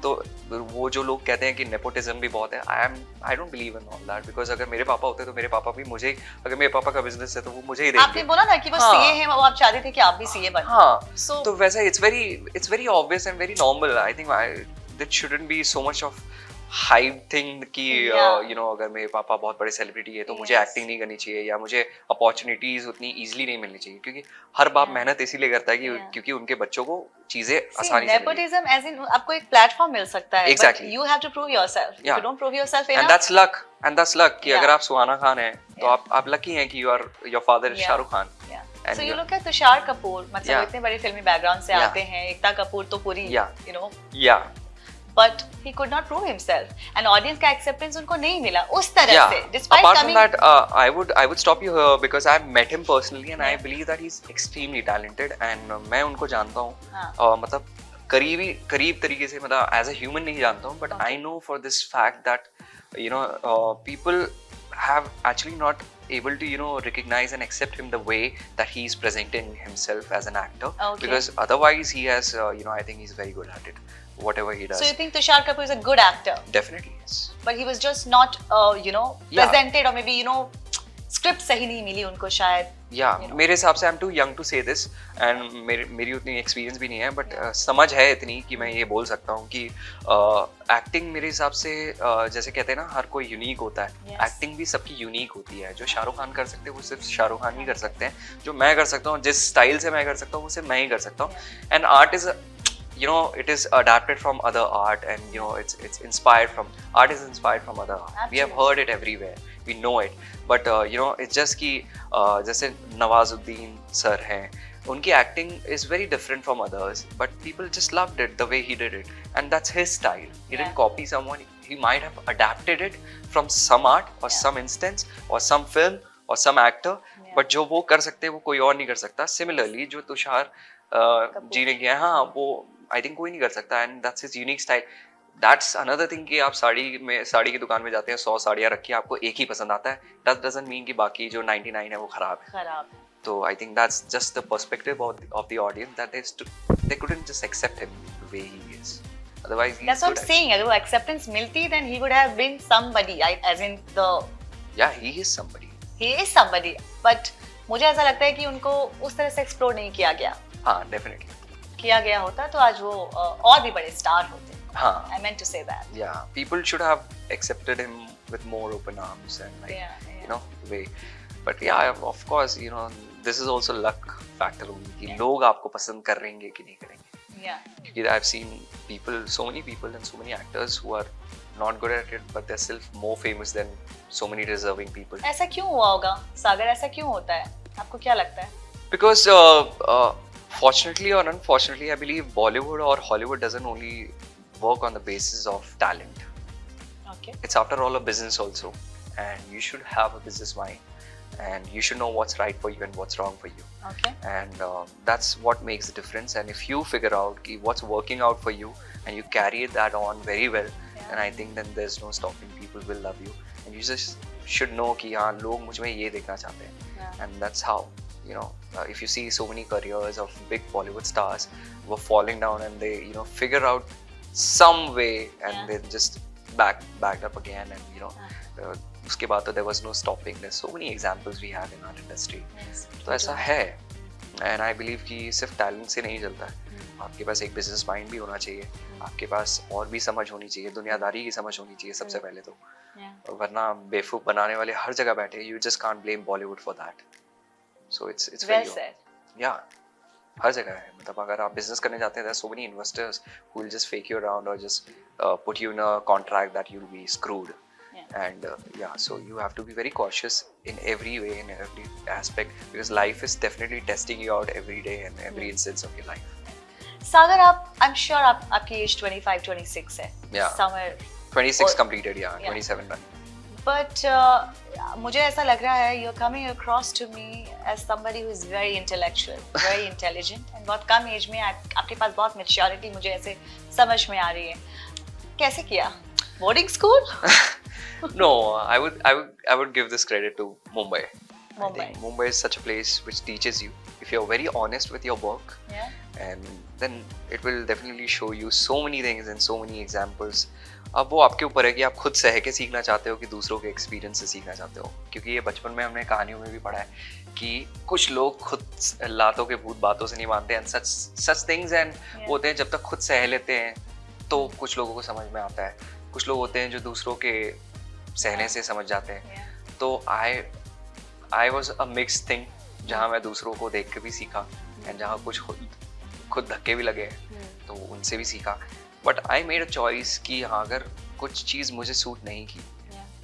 S1: तो वो जो लोग कहते हैं कि नेपोटिज्म भी बहुत है, I don't believe in all that, because अगर मेरे पापा होते तो मेरे पापा भी मुझे, अगर मेरे पापा का बिजनेस है तो वो मुझे ही देंगे.
S2: आपने बोला ना कि वो सीए हैं, वो आप चाहते थे कि आप भी सीए बनो.
S1: हाँ. तो वैसे it's very obvious and very normal. I think that shouldn't be so much of hype thing कि यू नो अगर मेरे पापा बहुत बड़े सेलिब्रिटी है तो मुझे एक्टिंग नहीं करनी चाहिए या मुझे अपॉर्चुनिटीज उतनी इजीली नहीं मिलनी चाहिए, क्योंकि हर बाप मेहनत इसीलिए करता है कि क्योंकि उनके बच्चों को चीजें आसानी से
S2: नेपोटिज्म एज इन आपको एक प्लेटफॉर्म मिल सकता है.
S1: Exactly.
S2: You have to prove yourself. If you don't prove yourself
S1: and that's luck कि अगर आप सुहाना खान हैं तो आप लकी हैं कि your father is Shahrukh Khan.
S2: So you look at Tushar Kapoor, मतलब इतने बड़े फिल्मी बैकग्राउंड से आते हैं. एकता कपूर तो पूरी you know, but he could not prove himself and audience का acceptance उनको नहीं मिला उस तरह से. Despite
S1: apart
S2: coming...
S1: from that, I would stop you here because I've met him personally and I believe that he's extremely talented and मैं उनको जानता हूँ. मतलब करीब तरीके से, मतलब as a human नहीं जानता हूँ, but I know for this fact that you know people have actually not able to you know recognize and accept him the way that he's presenting himself as an actor, because otherwise he has you know I think he's very good at it, whatever he does.
S2: So you think Tushar Kapoor is a good actor?
S1: Definitely yes. But
S2: he was just not you know presented or maybe you know script सही नहीं मिली उनको शायद.
S1: मेरे हिसाब से I am too young to say this and मेरी उतनी एक्सपीरियंस भी नहीं है, बट समझ है इतनी कि मैं ये बोल सकता हूँ कि एक्टिंग मेरे हिसाब से जैसे कहते हैं ना हर कोई यूनिक होता है, एक्टिंग भी सबकी यूनिक होती है. जो शाहरुख खान कर सकते हैं वो सिर्फ शाहरुख खान ही कर सकते हैं, जो मैं कर सकता हूँ जिस स्टाइल से मैं कर सकता हूँ वो सिर्फ मैं ही कर सकता हूँ. And art is you know it is adapted from other art and you know it's inspired from art is inspired from other art. Absolutely. We have heard it everywhere, we know it, but you know it's just कि जैसे नवाजुद्दीन सर हैं, उनकी acting is very different from others, but people just loved it the way he did it and that's his style. He didn't copy someone, he might have adapted it from some art or some instance or some film or some actor, but जो वो कर सकते हैं वो कोई और नहीं कर सकता. Similarly जो तुषार जी ने किया है, हाँ वो I think कोई नहीं कर सकता, and that's his unique style. That's another thing कि आप साड़ी की दुकान में जाते हैं, 100 साड़ियाँ रखी आपको एक ही पसंद आता है, that doesn't mean कि बाकी जो 99 है वो खराब है. So I think that's just the perspective of the audience, that they couldn't just accept him the way he is. Otherwise,
S2: that's what I'm saying. अगर वो acceptance मिलती, then he would have been somebody. As in the.
S1: Yeah, he is somebody.
S2: He is somebody. But मुझे ऐसा लगता है कि उनको उस तरह से explore नहीं किया गया.
S1: हाँ, definitely.
S2: किया गया होता तो आज वो और भी बड़े स्टार होते.
S1: हाँ.
S2: I meant to say that.
S1: Yeah, people should have accepted him with more open arms and like you know the way. But yeah, of course, you know this is also luck factor only कि लोग आपको पसंद करेंगे कि नहीं करेंगे.
S2: Yeah.
S1: Because I've seen people, so many people and so many actors who are not good at it, but they're still more famous than so many deserving people.
S2: ऐसा क्यों हुआ होगा सागर? ऐसा क्यों होता है? आपको क्या लगता है?
S1: Because fortunately or unfortunately, I believe Bollywood or Hollywood doesn't only work on the basis of talent.
S2: Okay.
S1: It's after all a business also, and you should have a business mind, and you should know what's right for you and what's wrong for you.
S2: Okay.
S1: And that's what makes the difference. And if you figure out ki what's working out for you and you carry that on very well, then I think then there's no stopping. People will love you, and you just should know कि हाँ लोग मुझ में ये देखना चाहते हैं. And that's how, you know, if you see so many careers of big Bollywood stars were falling down, and they, you know, figure out some way and they just backed up again, and you know उसके बाद तो there was no stopping. There's so many examples we have in our industry. तो ऐसा है, and I believe कि सिर्फ टैलेंट से नहीं चलता है. आपके पास एक बिजनेस माइंड भी होना चाहिए, आपके पास और भी समझ होनी चाहिए, दुनियादारी की समझ होनी चाहिए सबसे पहले तो. वरना बेवकूफ बनाने वाले हर जगह बैठे. You just can't blame Bollywood for that. So it's
S2: well
S1: very
S2: said.
S1: Yeah, हर जगह है. मतलब अगर आप बिजनेस करने जाते हैं, there are so many investors who will just fake you around or just put you in a contract that you'll be screwed. And so you have to be very cautious in every way, in every aspect, because life is definitely testing you out every day and every instance of your life.
S2: सागर, आप I'm sure आपकी age 25, 26 है.
S1: Yeah.
S2: Somewhere
S1: 26 completed, yeah. 27 done.
S2: But मुझे ऐसा लग रहा है you're coming across to me as somebody who is very intellectual, very intelligent, and बहुत कम age में आपके पास बहुत maturity मुझे ऐसे समझ में आ रही है. कैसे किया? Boarding school?
S1: No, I would give this credit to Mumbai. I think Mumbai is such a place which teaches you, if you're very honest with your work, and then it will definitely show you so many things and so many examples. अब वो आपके ऊपर है कि आप खुद सह के सीखना चाहते हो कि दूसरों के एक्सपीरियंस से सीखना चाहते हो. क्योंकि ये बचपन में हमने कहानियों में भी पढ़ा है कि कुछ लोग खुद लातों के भूत बातों से नहीं मानते हैं, such things, and होते हैं जब तक खुद सह लेते हैं तो कुछ लोगों को समझ में आता है. कुछ लोग होते हैं जो दूसरों के सहने से समझ जाते हैं. तो I was a mixed thing, जहाँ मैं दूसरों को देख के भी सीखा, एंड जहाँ कुछ खुद धक्के भी लगे तो उनसे भी सीखा. But I made a choice कि हाँ अगर कुछ चीज़ मुझे सूट नहीं की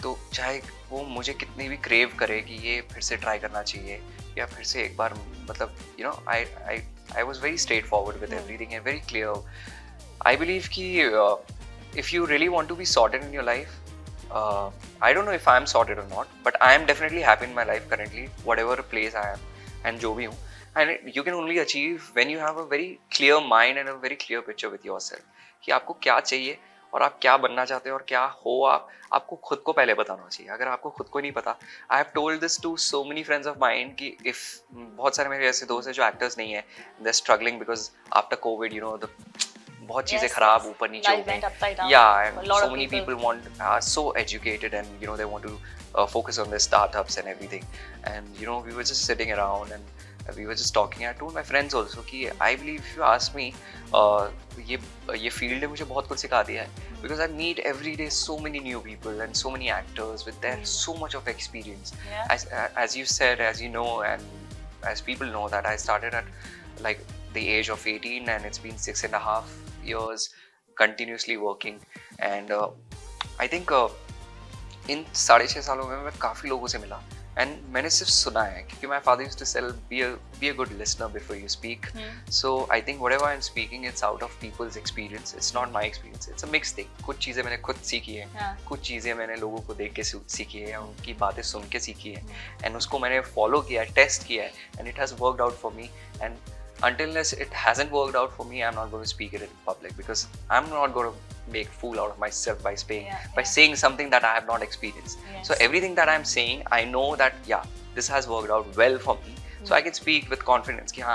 S1: तो चाहे वो मुझे कितनी भी क्रेव करे कि ये फिर से ट्राई करना चाहिए या फिर से एक बार, मतलब you know I was very straight forward with everything and very clear. I believe कि if you really want to be sorted in your life, I don't know if I am sorted or not, but I am definitely happy in my life currently, whatever place I am and जो भी हूँ. And you can only achieve when you have a very clear mind and a very clear picture with yourself कि आपको क्या चाहिए और आप क्या बनना चाहते हो और क्या हो आपको खुद को पहले बताना चाहिए. अगर आपको खुद को नहीं पता, I have told this to so many friends of mine कि if बहुत सारे मेरे ऐसे दोस्त हैं जो actors नहीं हैं, they're struggling because after COVID, you know, बहुत चीजें खराब ऊपर नीचे हो गई. Yeah, and so many people are so educated and you know they want to focus on their startups and everything. And you know we were just sitting around and we were just talking. I told my friends also कि I believe if you ask me, ये field ने मुझे बहुत कुछ सिखा दिया है, because I meet every day so many new people and so many actors with their so much of experience. As you said, as you know, and as people know that I started at like the age of 18 and it's been 6.5 years continuously working. And I think इन 6.5 सालों में मैं काफ़ी लोगों से मिला एंड मैंने सिर्फ सुना है क्योंकि my father used to say be a good listener before you speak. So I think whatever I am speaking it's out of people's experience, it's not my experience, it's a mix thing. कुछ चीज़ें मैंने खुद सीखी है, कुछ चीज़ें मैंने लोगों को देख के सीखी है या उनकी बातें सुन के सीखी है, एंड उसको मैंने फॉलो किया है, टेस्ट किया है, and it has worked out for me. And until it hasn't worked out for me, I'm not going to speak it in public because I'm not going to make fool out of myself by saying something that I have not experienced. Yes. So everything that I'm saying, I know that this has worked out well for me. So I can speak with confidence ki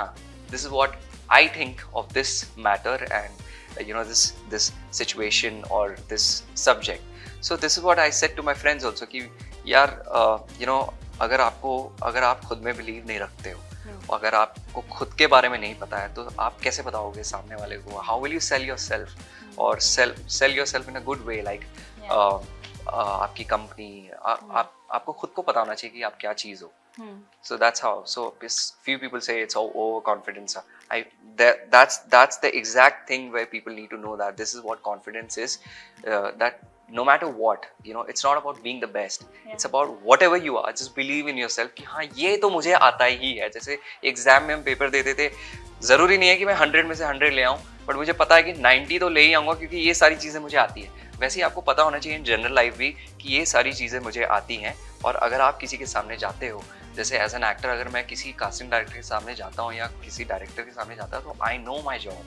S1: this is what I think of this matter and this situation or this subject. So this is what I said to my friends also कि अगर आप खुद में बिलीव नहीं रखते हो, अगर आपको खुद के बारे में नहीं पता है तो आप कैसे बताओगे सामने वाले को? How will you sell yourself और sell yourself in a good way, like आपकी कंपनी, आपको खुद को पता होना चाहिए कि आप क्या चीज हो. So that's how. So few people say it's overconfidence. That's the exact thing where people need to know that this is what confidence is. That no matter what, it's not about being the best. It's about whatever you are. Just believe in yourself कि हाँ ये तो मुझे आता ही है. जैसे एग्जाम में हम पेपर देते थे, जरूरी नहीं है कि मैं 100 में से 100 ले आऊँ, बट मुझे पता है कि 90 तो ले ही आऊँगा क्योंकि ये सारी चीज़ें मुझे आती है. वैसे ही आपको पता होना चाहिए इन जनरल लाइफ भी कि ये सारी चीज़ें मुझे आती हैं. और अगर आप किसी के सामने जाते हो, जैसे एज एन एक्टर अगर मैं किसी कास्टिंग डायरेक्टर के सामने जाता हूँ या किसी डायरेक्टर के सामने जाता हूँ तो आई नो माई जॉब.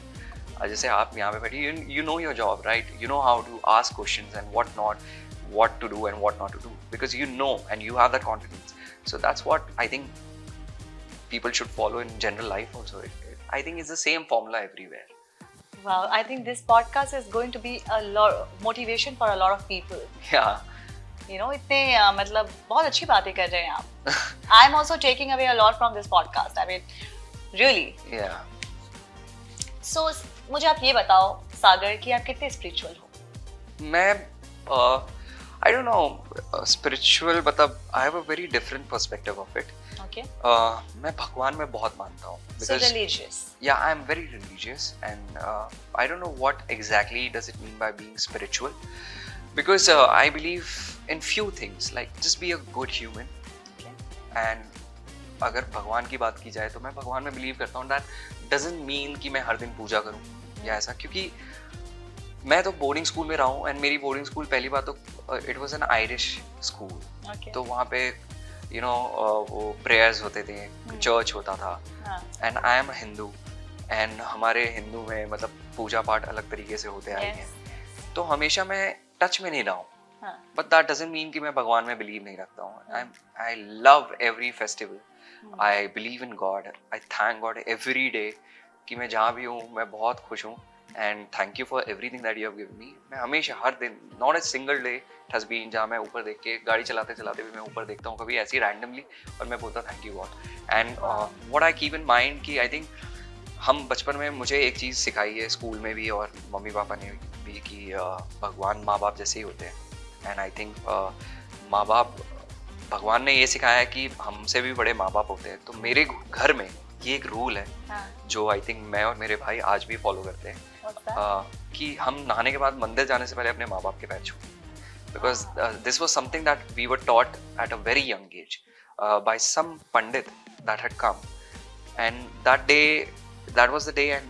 S1: जैसे आप यहाँ पे बैठे, you know your job, right? You know how to ask questions and what not, what to do and what not to do, because you know and you have that confidence. So that's what I think people should follow in general life also. I think it's the same formula everywhere.
S2: Wow, I think this podcast is going to be a lot motivation for a lot of people.
S1: Yeah.
S2: इतने मतलब बहुत अच्छी बातें कर रहे हैं आप. I am also taking away a lot from this podcast. I mean, really.
S1: Yeah.
S2: So मुझे आप ये बताओ सागर कि आप कितने स्पिरिचुअल हो?
S1: मैं I don't know, spiritual मतलब I have a very different perspective of it.
S2: Okay.
S1: मैं भगवान में बहुत मानता हूँ.
S2: So religious.
S1: Yeah, I am very religious and I don't know what exactly does it mean by being spiritual, because I believe in few things, like just be a good human.
S2: Okay.
S1: And अगर भगवान की बात की जाए तो मैं भगवान में बिलीव करता हूँ. That doesn't mean कि मैं हर दिन पूजा करूँ या ऐसा, क्योंकि मैं तो बोर्डिंग स्कूल में रहा हूँ एंड मेरी बोर्डिंग स्कूल पहली बात तो it was an Irish school. तो वहाँ पे वो प्रेयर्स होते थे, चर्च होता था, and I M Hindu and हमारे हिंदू में मतलब पूजा पाठ अलग तरीके से होते आए हैं. तो हमेशा मैं टच में नहीं रहा हूँ, बट दैट डजंट मीन कि मैं भगवान में बिलीव नहीं रखता हूँ. I love every festival, I believe in God, I thank God every day कि मैं जहाँ भी हूँ मैं बहुत खुश हूँ. And thank you for everything that you have given me. मैं हमेशा हर दिन, not a single day it has been जहाँ मैं ऊपर देख के गाड़ी चलाते चलाते भी मैं ऊपर देखता हूँ कभी ऐसे ही randomly और मैं बोलता thank you God. And what I keep in mind कि I think हम बचपन में मुझे एक चीज़ सिखाई है स्कूल में भी और मम्मी पापा ने भी कि भगवान माँ बाप जैसे ही होते हैं. And I think माँ बाप, भगवान ने ये सिखाया है कि हमसे भी बड़े माँ बाप होते हैं. तो मेरे घर में ये एक रूल है जो आई थिंक मैं और मेरे भाई आज भी फॉलो करते हैं कि हम नहाने के बाद मंदिर जाने से पहले अपने माँ बाप के पैर छूते हैं. Because this was something that we were taught at a very young age by some pandit that had come, and that was the day. And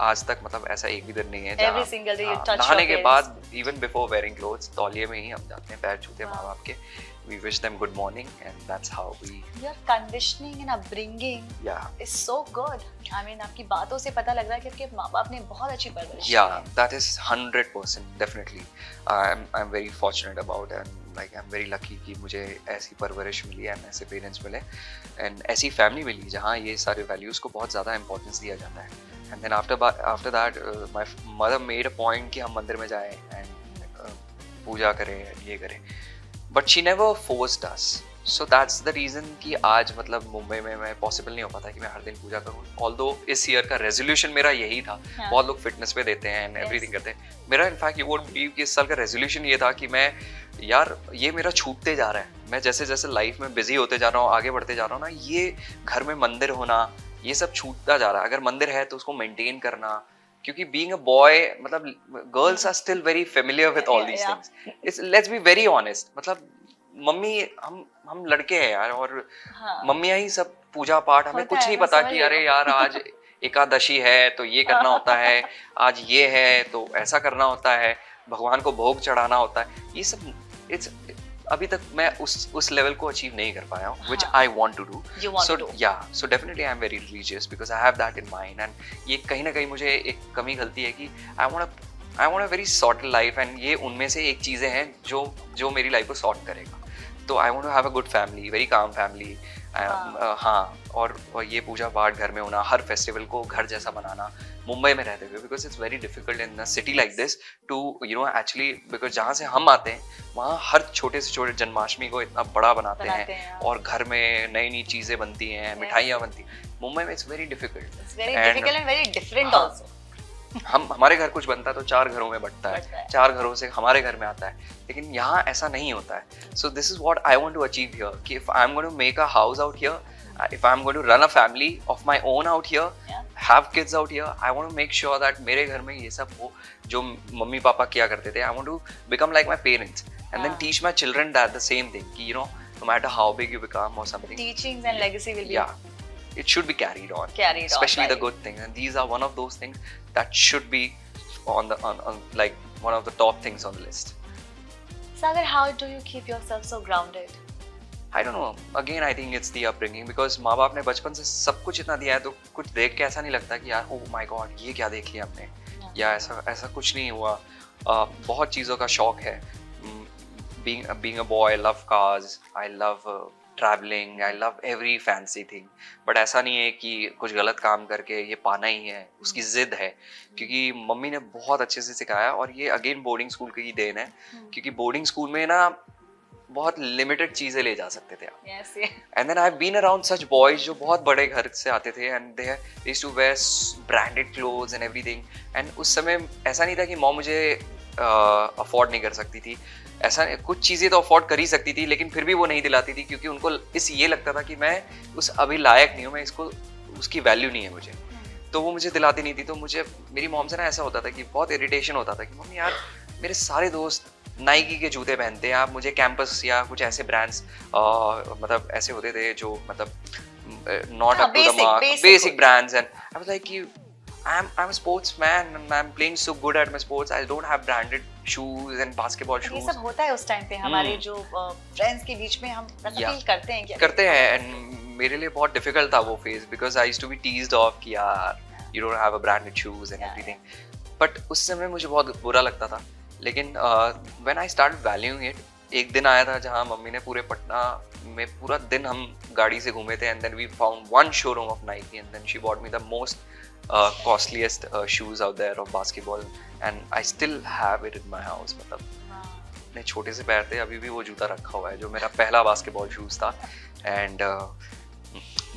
S1: आज तक मतलब ऐसा एक भी दिन नहीं है जहाँ नहाने के बाद इवन बिफोर वेयरिंग क्लोथ्स तौलिए में ही हम जाते हैं, पैर छूते हैं माँ बाप के. We wish them good morning and that's how we.
S2: Your conditioning and upbringing is so good. I mean, आपकी बातों से पता लग रहा है कि आपके माँ बाप ने बहुत अच्छी परवरिश की है.
S1: Yeah, that is 100% definitely. I'm very fortunate about and like I'm very lucky कि मुझे ऐसी परवरिश मिली and ऐसे parents मिले and ऐसी family मिली जहाँ ये सारे values को बहुत ज़्यादा importance दिया जाता है. And then after that my mother made a point कि हम मंदिर में जाएं and पूजा करें and ये करें. But she never forced us. So that's the reason कि आज मतलब मुंबई में मैं पॉसिबल नहीं हो पाता कि मैं हर दिन पूजा करूँ. Although इस ईयर का रेजोल्यूशन मेरा यही था. बहुत लोग फिटनेस पे देते हैं एंड एवरीथिंग करते हैं. मेरा इनफैक्ट यू वोंट बिलीव कि इस साल का रेजोल्यूशन ये था कि मैं यार ये मेरा छूटते जा रहा है. मैं जैसे जैसे लाइफ में बिजी होते जा रहा हूँ, आगे बढ़ते जा रहा हूँ ना, ये घर में मंदिर होना ये सब छूटता जा रहा है. अगर मंदिर है तो उसको मेंटेन करना, क्योंकि being a boy मतलब girls are still very familiar with all these things. Let's be very honest, मतलब मम्मी हम लड़के हैं यार, और
S2: हाँ,
S1: मम्मियाँ ही सब पूजा पाठ, हमें
S2: होता
S1: कुछ
S2: है,
S1: नहीं
S2: मैं
S1: पता
S2: समझ
S1: कि
S2: रही
S1: अरे
S2: हूँ।
S1: यार आज एकादशी है तो ये करना होता है, आज ये है तो ऐसा करना होता है, भगवान को भोग चढ़ाना होता है, ये सब इट्स अभी तक मैं उस लेवल को अचीव नहीं कर पाया हूँ, which
S2: हाँ,
S1: I want to do.
S2: you want
S1: So
S2: to do.
S1: yeah, so definitely I'm very religious because I have that in mind, and ये कहीं ना कहीं मुझे एक कमी खलती है कि I want a very sorted life, and ये उनमें से एक चीज़ें हैं जो मेरी लाइफ को सॉर्ट करेगा. तो I want to have a good family, very calm family. हाँ, और ये पूजा पाठ घर में होना, हर फेस्टिवल को घर जैसा मनाना, मुंबई में रहते हुए, because it's very difficult in a city like this to actually, because जहाँ से हम आते हैं वहाँ हर छोटे से छोटे जन्माष्टमी को इतना बड़ा बनाते हैं और घर में नई नई चीजें बनती हैं, मिठाइयाँ बनती हैं. मुंबई में it's very difficult.
S2: It's very difficult and very different
S1: हाँ,
S2: also.
S1: हमारे घर कुछ बनता है तो 4 घरों में बंटता है, 4 घरों से हमारे घर में आता है, लेकिन यहाँ ऐसा नहीं होता है. So this is what I want to achieve here, कि if I am going to make a house out here, if I'm going to run a family of my own out here, have kids out here, I want to make sure that मेरे घर में ये सब हो जो मम्मी पापा किया करते थे. I want to become like my parents and then teach my children that the same thing, कि no matter how big you become or something,
S2: Teachings and legacy will be
S1: it should be carried on,
S2: by
S1: especially the
S2: you.
S1: good things, and these are one of those things that should be on like one of the top things on the list.
S2: Sagar, how do you keep yourself so grounded?
S1: I don't know. Again, I think it's the upbringing, because माँ बाप ने बचपन से सब कुछ इतना दिया है तो कुछ देख के ऐसा नहीं लगता कि यार oh my God ये क्या देख लिया हमने, या ऐसा कुछ नहीं हुआ. बहुत चीज़ों का शौक है. Being a boy, I love cars, I love traveling, I love every fancy thing. But ऐसा नहीं है कि कुछ गलत काम करके ये पाना ही है, उसकी जिद है, क्योंकि मम्मी ने बहुत अच्छे से सिखाया. और ये अगेन बोर्डिंग स्कूल की यूज है, क्योंकि बोर्डिंग स्कूल में ना बहुत लिमिटेड चीजें ले जा सकते थे आप.
S2: Yes, yeah.
S1: And then I have been around such boys जो बहुत बड़े घर से आते थे, and they used to wear branded clothes and everything. And उस समय ऐसा नहीं था कि मॉम मुझे अफोर्ड नहीं कर सकती थी, ऐसा कुछ चीज़ें तो अफोर्ड कर ही सकती थी, लेकिन फिर भी वो नहीं दिलाती थी, क्योंकि उनको ये लगता था कि मैं उस अभी लायक नहीं हूँ, मैं इसको उसकी वैल्यू नहीं है मुझे, तो वो मुझे दिलाती नहीं थी. तो मुझे मेरी मॉम से ना ऐसा होता था कि बहुत इरिटेशन होता था कि मम्मी यार मेरे सारे दोस्त नाइकी के जूते पहनते हैं, आप मुझे कैंपस या कुछ ऐसे ब्रांड्स मतलब ऐसे होते थे जो मतलब not up to the mark, basic brands. And I was like I'm a sportsman and I'm playing so good at my sports. I don't have branded shoes and basketball shoes.
S2: ये सब होता है उस टाइम पे हमारे जो फ्रेंड्स के बीच में हम फील करते हैं क्या
S1: करते हैं. एंड मेरे लिए बहुत डिफिकल्ट था वो phase, because I used to be teased off कि यार you don't have a branded shoes and everything. But उस समय मुझे बहुत बुरा लगता था, लेकिन when I start valuing it, एक दिन आया था जहाँ मम्मी ने पूरे पटना में पूरा दिन हम गाड़ी से घूमे थे, and then we found one showroom of Nike, and then she bought me the most costliest shoes out there of basketball, and I still have it in my house. मतलब इतने छोटे से पैर थे, अभी भी वो जूता रखा हुआ है जो मेरा पहला बास्केटबॉल शूज था. एंड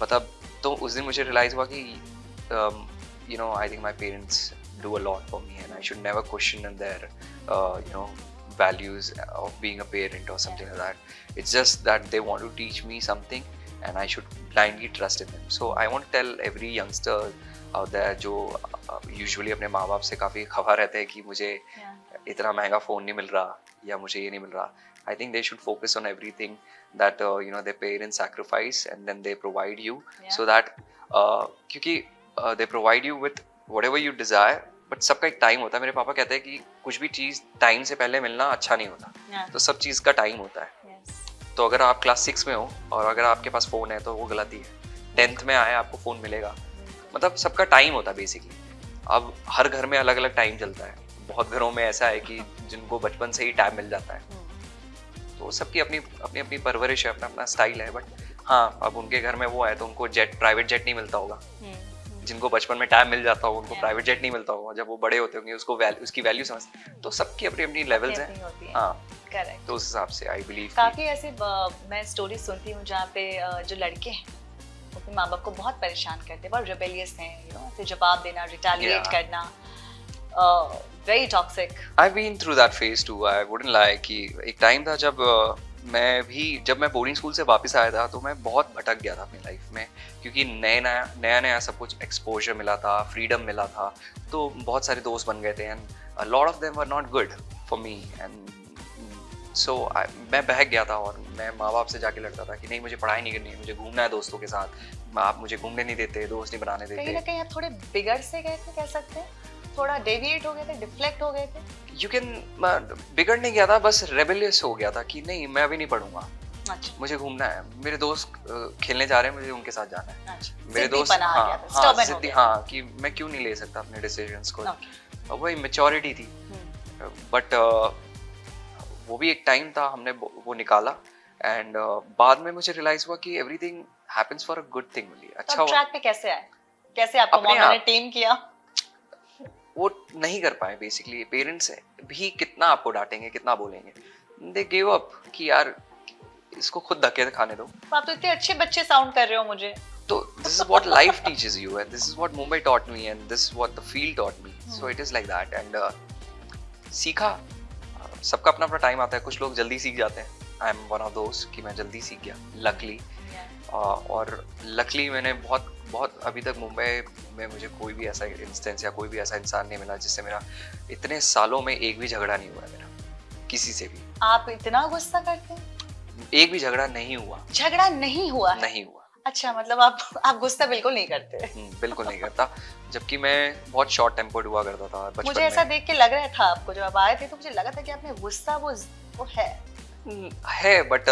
S1: मतलब तो उस दिन मुझे रियलाइज हुआ कि I think my parents do a lot for me, and I should never question their values of being a parent or something like that. It's just that they want to teach me something and I should blindly trust in them. So I want to tell every youngster out there जो usually अपने माँ बाप से काफ़ी खफा रहते हैं कि मुझे इतना महंगा फ़ोन नहीं मिल रहा या मुझे ये नहीं मिल रहा. I think they should focus on everything that their parents sacrifice and then they provide you, so that क्योंकि they provide you with whatever you desire, but सबका एक टाइम होता है. मेरे पापा कहते हैं कि कुछ भी चीज़ टाइम से पहले मिलना अच्छा नहीं होता, तो सब चीज़ का टाइम होता है. तो अगर आप क्लास 6 में हो और अगर आपके पास फ़ोन है तो वो गलती है. 10th में आए आपको फ़ोन मिलेगा, मतलब सबका टाइम होता है बेसिकली. अब हर घर में अलग अलग टाइम चलता है. बहुत घरों में ऐसा है कि जिनको बचपन से ही टाइम मिल जाता है, तो सबकी अपनी अपनी अपनी परवरिश है, अपना अपना स्टाइल है. बट हाँ, अब उनके घर में वो है तो उनको प्राइवेट जेट नहीं मिलता होगा. जिनको बचपन में टाइम मिल जाता होगा उनको प्राइवेट जेट नहीं मिलता होगा. जब वो बड़े होते होंगे उसकी वैल्यू समझते, तो सबकी अपनी अपनी लेवल्स हैं. हाँ, करेक्ट. तो उस हिसाब से आई बिलीव
S2: काफी ऐसे मैं स्टोरी सुनती हूँ जहाँ पे जो लड़के हैं अपने माँ बाप को बहुत परेशान करते हैं, बहुत रिबेलियस हैं, ऐसे जवाब देना, रिटेलिएट करना, very toxic.
S1: I been through that phase too. I wouldn't lie कि एक टाइम था जब जब मैं बोर्डिंग स्कूल से वापस आया था तो मैं बहुत भटक गया था अपनी लाइफ में, क्योंकि नया सब कुछ एक्सपोजर मिला था, फ्रीडम मिला था, तो बहुत सारे दोस्त बन गए थे. And a lot of them were not good for me, and so मैं बहक गया था और मैं माँ बाप से जाके लड़ता था कि नहीं मुझे पढ़ाई नहीं करनी है, मुझे घूमना है दोस्तों के साथ, आप मुझे घूमने नहीं देते, दोस्त नहीं बनाने
S2: कहीं ना
S1: देते।
S2: कहीं आप थोड़े बिगड़ से गए थे, कह सकते हैं, थोड़ा डेविएट हो गए थे, डिफ्लेक्ट हो गए थे।
S1: यू कैन, बिगड़ नहीं गया था, बस रेबेलियस हो गया था कि नहीं मैं अभी नहीं पढ़ूंगा,
S2: अच्छा
S1: मुझे घूमना है, मेरे दोस्त खेलने जा रहे हैं, मुझे उनके साथ जाना है।
S2: अच्छा,
S1: मेरे दोस्त
S2: जिद्दीपना आ गया था, stubborn हो
S1: जिद्दी,
S2: गया।
S1: हाँ कि मैं क्यों नहीं ले सकता अपने डिसीजंस को।
S2: Okay.
S1: अब वही मैच्योरिटी थी, बट वो भी एक टाइम था, हमने वो निकाला एंड बाद में मुझे रियलाइज हुआ कि everything happens for a good thing.
S2: तो
S1: अच्छा
S2: आप
S1: हुआ
S2: ट्रैक पे कैसे आए, कैसे आपको
S1: अपने
S2: मॉम ने
S1: आप।
S2: टीम किया?
S1: वो नहीं कर पाए बेसिकली, पेरेंट्स भी कितना आपको डांटेंगे, कितना बोलेंगे, दे गिव अप कि यार इसको खुद धक्के खाने दो।
S2: आप तो इतने अच्छे बच्चे साउंड कर रहे हो मुझे।
S1: तो this is what life teaches you and this is what Mumbai taught me and this is what the field taught me, so it is like that. And सीखा, सबका अपना अपना टाइम आता है, कुछ लोग जल्दी सीख जाते हैं, I M one of those कि मैं जल्दी सीख गया लकली। और लकली मैंने बहुत बहुत अभी तक मुंबई में मुझे कोई भी ऐसा इंस्टेंस या कोई भी ऐसा इंसान नहीं मिला जिससे मेरा इतने सालों में एक भी झगड़ा नहीं हुआ है मेरा किसी से भी।
S2: आप इतना गुस्सा करते हैं?
S1: एक भी झगड़ा नहीं हुआ,
S2: झगड़ा नहीं हुआ है?
S1: नहीं हुआ।
S2: अच्छा, मतलब आप गुस्सा बिल्कुल नहीं करते।
S1: बिल्कुल नहीं करता, जबकि मैं बहुत शॉर्ट टेम्पर्ड हुआ करता था बचपन
S2: मुझे ऐसा देख के लग रहा था आपको, जब आप आए थे तो मुझे लगा था कि आपने गुस्सा वो
S1: है, बट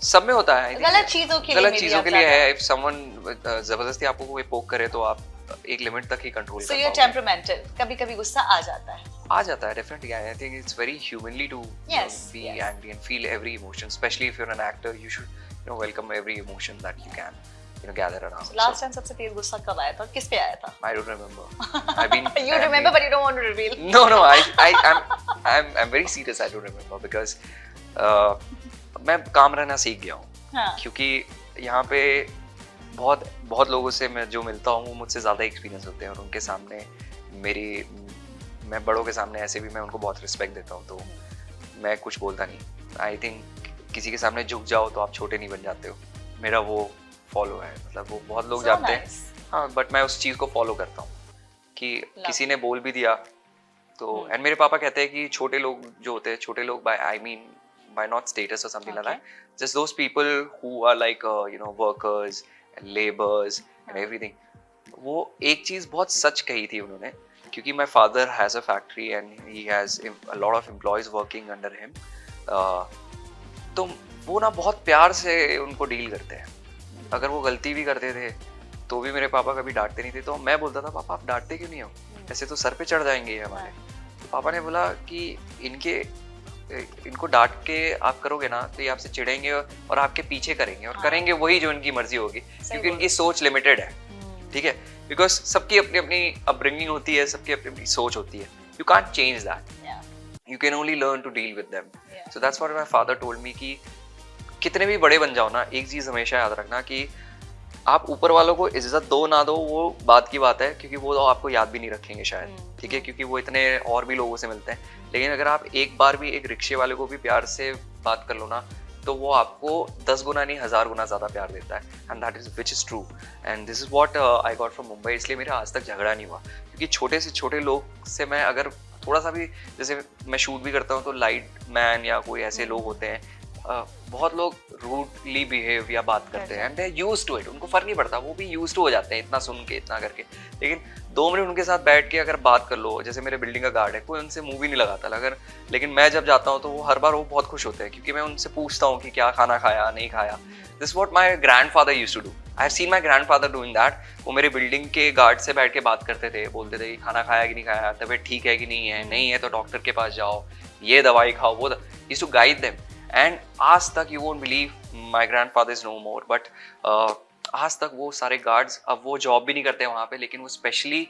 S1: सब में होता है।
S2: गलत चीजों के लिए,
S1: गलत चीजों के लिए है। इफ समवन जबरदस्ती आपको कोई पोक करे तो आप एक लिमिट तक ही कंट्रोल कर
S2: सो यू
S1: पाओगे।
S2: टेम्परामेंटल, कभी-कभी गुस्सा आ जाता है।
S1: आ जाता है definitely. I think it's very humanly to
S2: Yes,
S1: be
S2: yes.
S1: Angry and feel every emotion, specially if you are an actor, you should welcome every emotion that you can gather around.
S2: Last time सबसे तेज गुस्सा कब आया था और किस पे आया था?
S1: I don't remember. I've been.
S2: You remember but you don't want to reveal.
S1: No. I'm very serious. I don't remember because मैं काम रहना सीख गया हूँ।
S2: हाँ।
S1: क्योंकि यहाँ पे बहुत लोगों से मैं जो मिलता हूँ वो मुझसे ज़्यादा एक्सपीरियंस होते हैं और उनके सामने मैं बड़ों के सामने ऐसे भी मैं उनको बहुत रिस्पेक्ट देता हूँ, तो मैं कुछ बोलता नहीं। आई थिंक किसी के सामने झुक जाओ तो आप छोटे नहीं बन जाते हो, मेरा वो फॉलो है। मतलब वो बहुत लोग जानते हैं, हाँ, बट मैं उस चीज़ को फॉलो करता हूँ कि किसी ने बोल भी दिया तो। एंड मेरे पापा कहते हैं कि छोटे लोग जो होते हैं, छोटे लोग by not status or something like that, just those people who are like workers and laborers and everything. वो एक चीज बहुत सच कही थी उन्होंने, क्योंकि my father has a factory and he has a lot of employees working under him. तो वो ना बहुत प्यार से उनको डील करते हैं। अगर वो गलती भी करते थे तो भी मेरे पापा कभी डांटते नहीं थे, तो मैं बोलता था पापा आप डांटते क्यों नहीं हो, ऐसे तो सर पे चढ़ जाएंगे ये हमारे। तो पापा ने बोला कि इनको डांट के आप करोगे ना तो ये आपसे चिढ़ेंगे और आपके पीछे करेंगे और करेंगे वही जो इनकी मर्जी होगी, क्योंकि इनकी सोच लिमिटेड है। ठीक है, बिकॉज सबकी अपनी अपनी अपब्रिंगिंग होती है, सबकी अपनी अपनी सोच होती है। You can't change that, you can only learn to deal with them. So that's what my father told me कि कितने भी बड़े बन जाओ ना, एक चीज हमेशा याद रखना कि आप ऊपर वालों को इज्जत दो ना दो वो बात की बात है, क्योंकि वो तो आपको याद भी नहीं रखेंगे शायद। ठीक है, क्योंकि वो इतने और भी लोगों से मिलते हैं। लेकिन अगर आप एक बार भी एक रिक्शे वाले को भी प्यार से बात कर लो ना, तो वो आपको 10 गुना नहीं 1000 गुना ज्यादा प्यार देता है। And that is which is true and this is what I got from Mumbai. इसलिए मेरा आज तक झगड़ा नहीं हुआ, क्योंकि छोटे से छोटे लोग से मैं अगर थोड़ा सा भी, जैसे मैं शूट भी करता हूँ तो लाइट मैन या कोई ऐसे लोग होते हैं, बहुत लोग रूडली बिहेव या बात करते हैं and they are used to it, उनको फर्क नहीं पड़ता, वो भी यूज्ड हो जाते हैं इतना सुन के इतना करके। लेकिन 2 मिनट उनके साथ बैठ के अगर बात कर लो, जैसे मेरे बिल्डिंग का गार्ड है, कोई उनसे मुंह भी नहीं लगाता अगर, लेकिन मैं जब जाता हूँ तो वो हर बार वो बहुत खुश होते हैं, क्योंकि मैं उनसे पूछता हूँ कि क्या खाना खाया नहीं खाया। This what my grandfather used to do. I have seen my grandfather doing that. वो मेरे बिल्डिंग के गार्ड से बैठ के बात करते थे, बोलते थे कि खाना खाया कि नहीं खाया, तबीयत ठीक है कि नहीं है, नहीं है तो डॉक्टर के पास जाओ, ये दवाई खाओ, वो used to guide them. And आज तक you won't believe, my grandfather is no more, but आज तक वो सारे गार्ड्स, अब वो जॉब भी नहीं करते वहाँ पे, लेकिन वो स्पेशली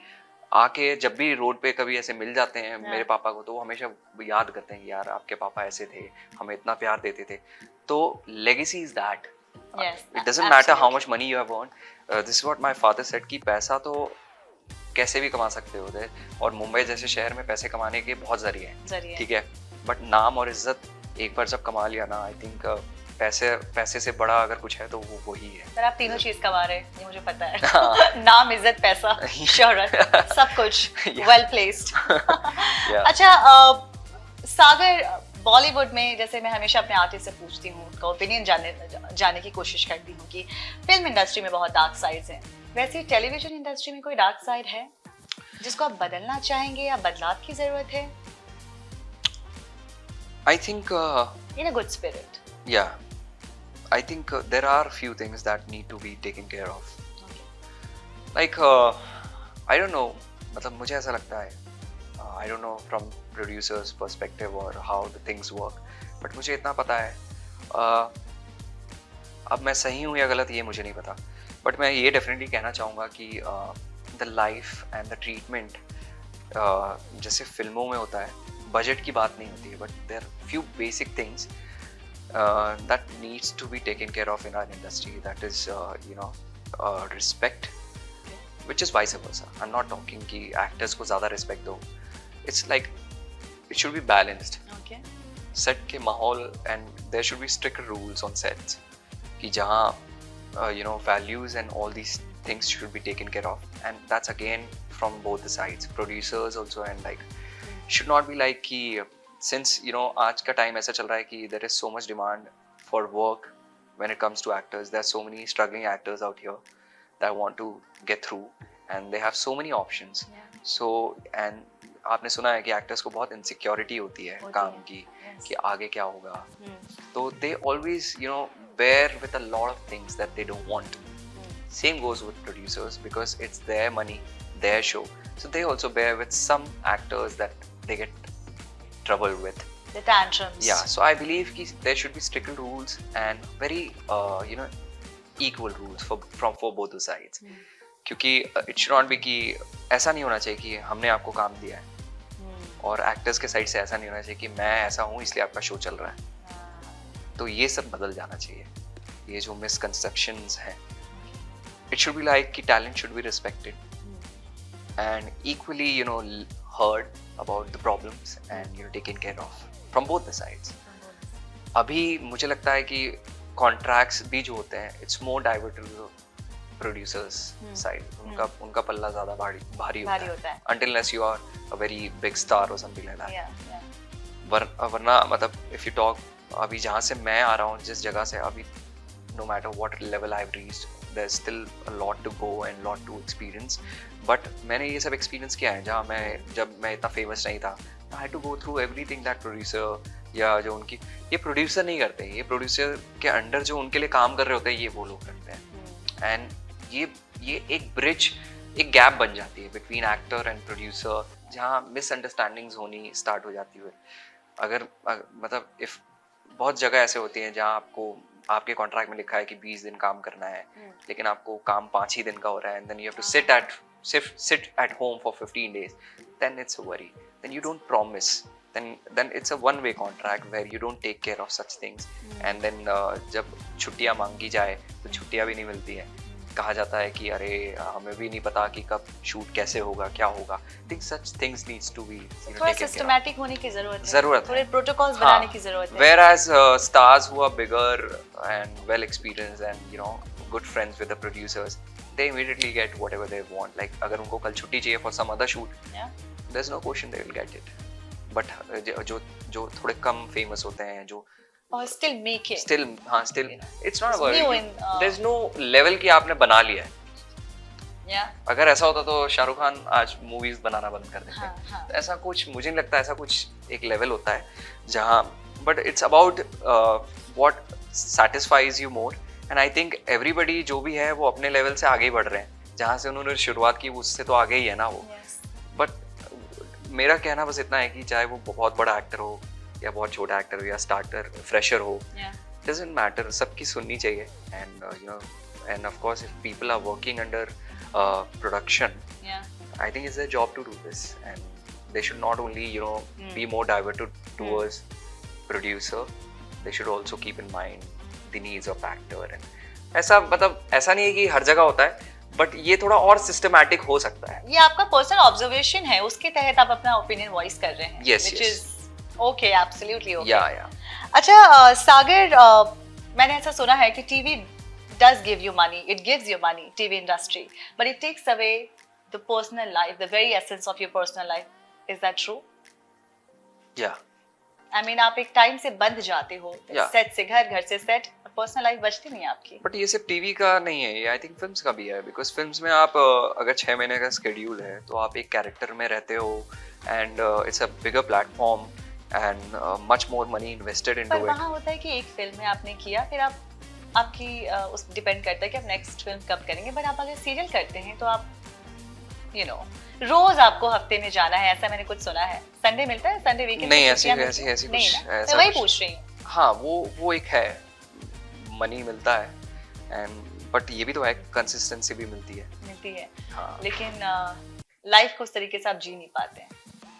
S1: आके जब भी रोड पे कभी ऐसे मिल जाते हैं मेरे पापा को, तो वो हमेशा याद करते हैं कि यार आपके पापा ऐसे थे, हमें इतना प्यार देते थे। तो legacy is that, it doesn't matter how much money you have earn. This is what my father said कि पैसा तो कैसे भी कमा सकते हो थे, और मुंबई जैसे शहर में पैसे कमाने के बहुत जरिए हैं, ठीक है, बट नाम और इज्जत एक बार जब कमा लिया ना, आई थिंक पैसे से बड़ा अगर कुछ है तो वो वही है।
S2: सर आप तीनों चीज कमा रहे हैं, ये मुझे पता है। नाम, इज्जत, पैसा, शोहरत, सब कुछ वेल प्लेस्ड। अच्छा सागर, बॉलीवुड में जैसे मैं हमेशा अपने आर्टिस्ट से पूछती हूँ, उनका ओपिनियन जाने की कोशिश करती हूँ कि फिल्म इंडस्ट्री में बहुत डार्क साइड्स हैं, वैसे टेलीविजन इंडस्ट्री में कोई डार्क साइड है जिसको आप बदलना चाहेंगे या बदलाव की जरूरत है?
S1: I think
S2: in a good spirit.
S1: yeah, I think there are few things that need to be taken care of. Like I don't know, मतलब मुझे ऐसा लगता है, I don't know from producers perspective or how the things work, but मुझे इतना पता है, अब मैं सही हूँ या गलत ये मुझे नहीं पता, बट मैं ये डेफिनेटली कहना चाहूँगा कि the life and the treatment जैसे फिल्मों में होता है, बजट की बात नहीं होती है, but there few basic things that needs to be taken care of in our industry, that is respect, which is vice versa. I'm not talking कि actors को ज़्यादा respect दो, it's like it should be balanced.
S2: Okay.
S1: Set के माहौल and there should be strict rules on sets कि जहाँ values and all these things should be taken care of, and that's again from both the sides, producers also, and like should not be like कि since आज का टाइम ऐसा चल रहा है कि there is so much demand for work when it comes to actors. There are so many struggling actors out here that want to get through and they have so many options.
S2: Yeah.
S1: So and आपने सुना है कि actors को बहुत insecurity होती है काम की,
S2: Yes.
S1: कि आगे क्या होगा, तो they always bear with a lot of things that they don't want to. Same goes with producers because it's their money, their show, so they also bear with some actors that they get trouble with.
S2: The tantrums.
S1: Yeah, so I believe कि there should be strict rules and very equal rules for both the sides. क्योंकि it should not be कि ऐसा नहीं होना चाहिए कि हमने आपको काम दिया है और एक्टर्स के साइड से ऐसा नहीं होना चाहिए कि मैं ऐसा हूँ इसलिए आपका शो चल रहा है. तो ये सब बदल जाना चाहिए, ये जो मिसकंसेप्शंस हैं. It should be like कि talent should be respected and equally heard about the problems and taken care of from both the sides. अभी मुझे लगता है कि कॉन्ट्रैक्ट्स भी जो होते हैं it's more diverted to the producers side. उनका पल्ला ज़्यादा भारी होता है until unless you are a very big star or something like that.
S2: Yeah.
S1: वरना मतलब if you talk, अभी जहाँ से मैं आ रहा हूँ, जिस जगह से अभी, no matter what level I've reached, there's still a lot to go and lot to experience. But मैंने ये सब experience किया है जहाँ जब मैं इतना famous नहीं था, I had to go through everything that producer या जो उनकी, ये producer नहीं करते, ये producer के अंडर जो उनके लिए काम कर रहे होते हैं ये वो लोग करते हैं. And ये एक bridge, एक gap बन जाती है between actor and producer, जहाँ misunderstandings होनी start हो जाती है. अगर मतलब if बहुत जगह ऐसे होती हैं जहाँ आपके कॉन्ट्रैक्ट में लिखा है कि 20 दिन काम करना है, लेकिन आपको काम 5 ही दिन का हो रहा है, and then you have to sit at home for 15 days, then it's a worry. Then you don't promise. Then it's a one-way contract where you don't take care of such things. And then जब छुट्टियाँ मांगी जाए तो छुट्टियाँ भी नहीं मिलती हैं. कहा जाता है कि अरे हमें भी नहीं पता कि कब शूट कैसे होगा, क्या होगा. I think such things needs to be
S2: थोड़ा सिस्टमैटिक होने की जरूरत है, थोड़े
S1: है.
S2: प्रोटोकॉल्स बनाने की जरूरत है.
S1: Whereas stars who are bigger and well experienced and good friends with the producers, they immediately get whatever they want. Like अगर उनको कल छुट्टी चाहिए for some other shoot, there's no question they will get it. But जो थोड़े कम famous होते हैं, जो
S2: और still
S1: it's not a worry. There's no level कि आपने बना लिया है. अगर ऐसा होता तो शाहरुख खान आज मूवीज बनाना बंद कर देते. तो ऐसा कुछ मुझे नहीं लगता, ऐसा कुछ एक लेवल होता है जहाँ, but it's about what satisfies you more. And I think everybody जो भी है वो अपने लेवल से आगे ही बढ़ रहे हैं, जहाँ से उन्होंने शुरुआत की उससे तो आगे ही है ना वो. बट मेरा कहना बस इतना है कि चाहे वो बहुत बड़ा एक्टर हो या बहुत छोटा एक्टर हो या स्टार्टर फ्रेशर हो, डजंट मैटर, सबकी सुननी चाहिए. And of course if people are working under production, I think it's their job to do this, and they should not only be more diverted towards producer, they should also keep in mind the needs of actor. And ऐसा मतलब ऐसा नहीं है कि हर जगह होता है, बट ये थोड़ा और सिस्टमैटिक हो सकता है.
S2: ये आपका पर्सनल ऑब्जर्वेशन है, उसके तहत आप अपना ओपिनियन वॉइस कर रहे हैं.
S1: Yes,
S2: which
S1: yes.
S2: is okay, absolutely okay.
S1: Yeah.
S2: अच्छा सागर, मैंने ऐसा सुना है कि TV does give you money, it gives you money, TV industry, but it takes away the personal life, the very essence of your personal life. Is that true?
S1: Yeah.
S2: I mean आप एक टाइम से बंध जाते हो,
S1: Yeah.
S2: सेट से घर, घर से सेट, पर्सनल लाइफ बचती नहीं है आपकी।
S1: बट ये सिर्फ टीवी का नहीं है, ये आई थिंक फिल्म्स का भी है, बिकॉज फिल्म्स में आप अगर 6 महीने का स्केड्यूल है तो आप एक कैरेक्टर में रहते हो and it's a bigger platform and much more money invested
S2: पर
S1: इनटू इट।
S2: वहाँ होता है कि एक फिल्म में आपने किया, फिर आप आपकी उस डिपेंड करता है कि आप नेक्स्ट फिल्म कब करेंगे। बट आप अगर सीरियल करते हैं तो आप यू नो रोज आपको हफ्ते में जाना है, ऐसा मैंने कुछ सुना है। संडे मिलता है, संडे वीकेंड
S1: नहीं, ऐसी
S2: नहीं
S1: कुछ
S2: ना,
S1: ऐसा
S2: मैं वही
S1: कुछ-
S2: पूछ रही हूँ।
S1: हाँ, वो एक है, मनी मिलता है एंड बट ये भी तो है, कंसिस्टेंसी भी मिलती है।
S2: मिलती है,
S1: हाँ
S2: लेकिन लाइफ को उस तरीके से आप जी नहीं पाते हैं।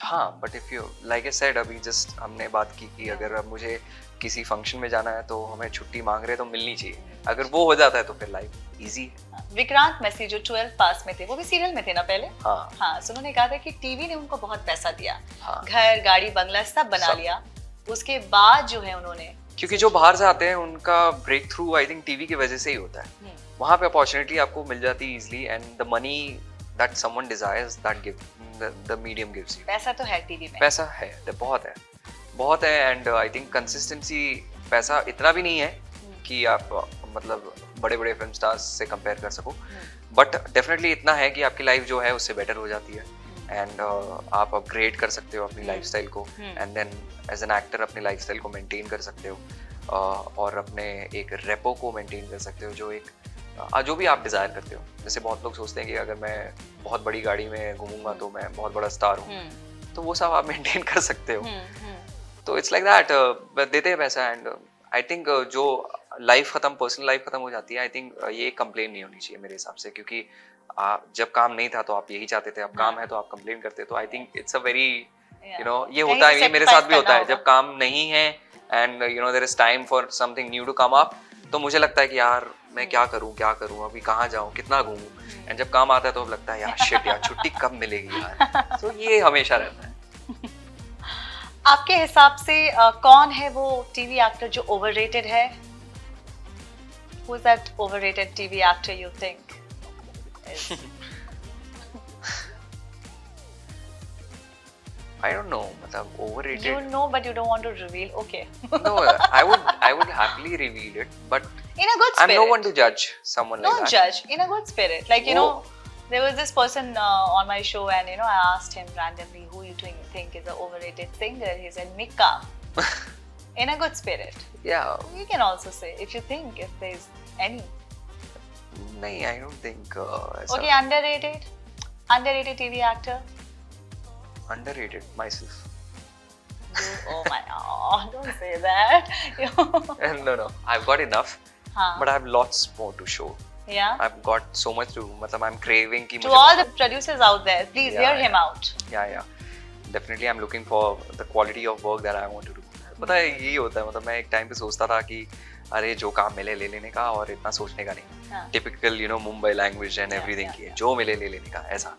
S1: हाँ, but if you like I said, अभी जस्ट हमने बात की कि अगर अब मुझे किसी फंक्शन में जाना है तो हमें छुट्टी मांग रहे हैं तो मिलनी चाहिए। अगर वो हो जाता है तो फिर लाइफ इजी है।
S2: विक्रांत मैसी जो 12 पास में थे, वो भी सीरियल में थे ना पहले।
S1: हाँ
S2: हाँ, so उन्होंने कहा था कि टीवी ने उनको बहुत पैसा दिया,
S1: हाँ,
S2: घर गाड़ी बंगला सब बना
S1: सब।
S2: लिया। उसके बाद जो है उन्होंने
S1: क्योंकि जो बाहर से आते हैं उनका breakthrough I think TV की वजह से ही होता है। वहाँ पे अपॉर्चुनिटी आपको मिल जाती है easily and the money that someone desires that give the medium gives you.
S2: पैसा तो है टीवी में।
S1: पैसा है, बहुत है एंड आई थिंक कंसिस्टेंसी, पैसा इतना भी नहीं है कि आप मतलब बड़े बड़े फिल्म स्टार्स से कंपेयर कर सको, बट डेफिनेटली इतना है कि आपकी लाइफ जो है उससे बेटर हो जाती है एंड आप अपग्रेड कर सकते हो अपनी लाइफस्टाइल को and then as an actor अपनी लाइफस्टाइल को मेंटेन कर सकते हो और अपने एक रेपो को मेंटेन कर सकते हो, जो एक जो भी आप डिजायर करते हो। जैसे बहुत लोग सोचते हैं कि अगर मैं बहुत बड़ी गाड़ी में घूमूंगा तो मैं बहुत बड़ा स्टार हूँ, तो वो सब आप मेंटेन कर सकते हो। तो इट्स लाइक दैट, देते हैं पैसा एंड आई थिंक जो लाइफ खत्म, पर्सनल लाइफ खत्म हो जाती है, आई थिंक ये कंप्लेन नहीं होनी चाहिए मेरे हिसाब से, क्योंकि जब काम नहीं था तो आप यही चाहते थे, अब काम है तो आप कंप्लेन करते हो। तो आई think it's a very you know, ये होता है, ये मेरे साथ भी होता है, जब काम नहीं है and you know there is time for something new to come up, तो मुझे लगता है कि यार मैं क्या करूं, अभी कहाँ जाऊं, कितना घूमूं, एंड जब काम आता है तो अब लगता है यार शिट यार, छुट्टी कब मिलेगी यार। तो ये हमेशा रहता है।
S2: आपके हिसाब से कौन है वो टीवी एक्टर जो ओवररेटेड है? Who is that overrated TV actor you think is?
S1: I don't know, मतलब overrated.
S2: You know, but you don't want to reveal. Okay.
S1: No, I would happily reveal it, but
S2: In a good spirit.
S1: I'm no one to judge someone like
S2: Don't
S1: that.
S2: judge. In a good spirit. Like, you
S1: Oh.
S2: know, there was this person on my show and, you know, I asked him randomly, who you think is an overrated singer? He said, Mika. In a good spirit.
S1: Yeah.
S2: You can also say, if you think, if there's any.
S1: नहीं, I don't think
S2: Okay, underrated? Underrated TV actor?
S1: underrated myself.
S2: Oh my god, don't say that.
S1: No, I've got enough,
S2: हाँ.
S1: but I have lots more to show.
S2: Yeah.
S1: I've got so much to, मतलब I'm craving कि
S2: To
S1: मुझे
S2: all the producers out there, please
S1: Yeah,
S2: hear him out.
S1: yeah. Definitely I'm looking for the quality of work that I want to do. पता है यही होता है, मतलब मैं एक टाइम पे सोचता था कि अरे जो काम मिले ले लेने का और इतना सोचने का नहीं,
S2: हाँ.
S1: Typical you know Mumbai language and
S2: Yeah,
S1: everything
S2: yeah,
S1: की
S2: yeah.
S1: जो मिले ले लेने का ऐसा।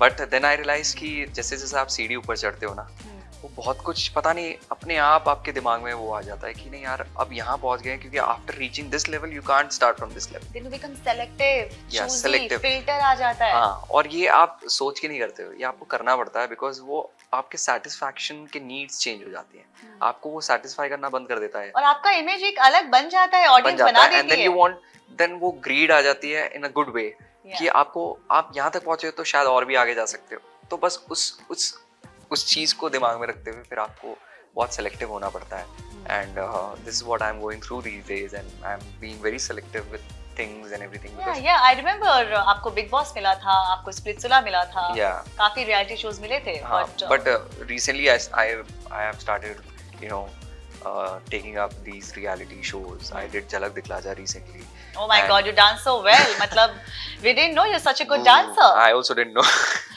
S1: बट देन आई रियलाइज कि जैसे जैसे आप सीढ़ी ऊपर चढ़ते हो ना, वो बहुत कुछ पता नहीं अपने आप आपके दिमाग में वो आ जाता है कि नहीं यार अब यहाँ पहुंच गए, क्योंकि after reaching this level you can't start from this level.
S2: Then you become selective,
S1: Yeah,
S2: choosy,
S1: selective.
S2: filter आ जाता है.
S1: हाँ, और ये आप सोच के नहीं करते हो, ये आपको करना पड़ता है, बिकॉज वो आपके सेटिस्फैक्शन के नीड्स चेंज हो जाती हैं, आपको वो सेटिस्फाई करना बंद कर देता है,
S2: और आपका इमेज एक अलग बन जाता है,
S1: बन
S2: ऑडियंस बना
S1: जाता है, एंड
S2: देती
S1: देन
S2: है.
S1: यू वांट, देन वो ग्रीड आ जाती है इन अ गुड वे कि आपको, आप यहाँ तक पहुंचे हो तो शायद और भी आगे जा सकते हो। तो बस उस चीज को दिमाग में रखते हुए फिर आपको बहुत सेलेक्टिव होना पड़ता है, and this is what I am going through these days and I am being very selective with things and everything.
S2: Yeah, I remember आपको बिग बॉस मिला था, आपको स्प्लिट्सुला मिला था,
S1: Yeah.
S2: काफी रियलिटी शोज मिले थे.
S1: हाँ,
S2: but
S1: but recently I have started, you know, taking up these reality shows. I did Jhalak Dikhla Ja recently.
S2: oh my
S1: and-
S2: god, you dance so well. मतलब we didn't know you're such a good dancer.
S1: I also didn't know.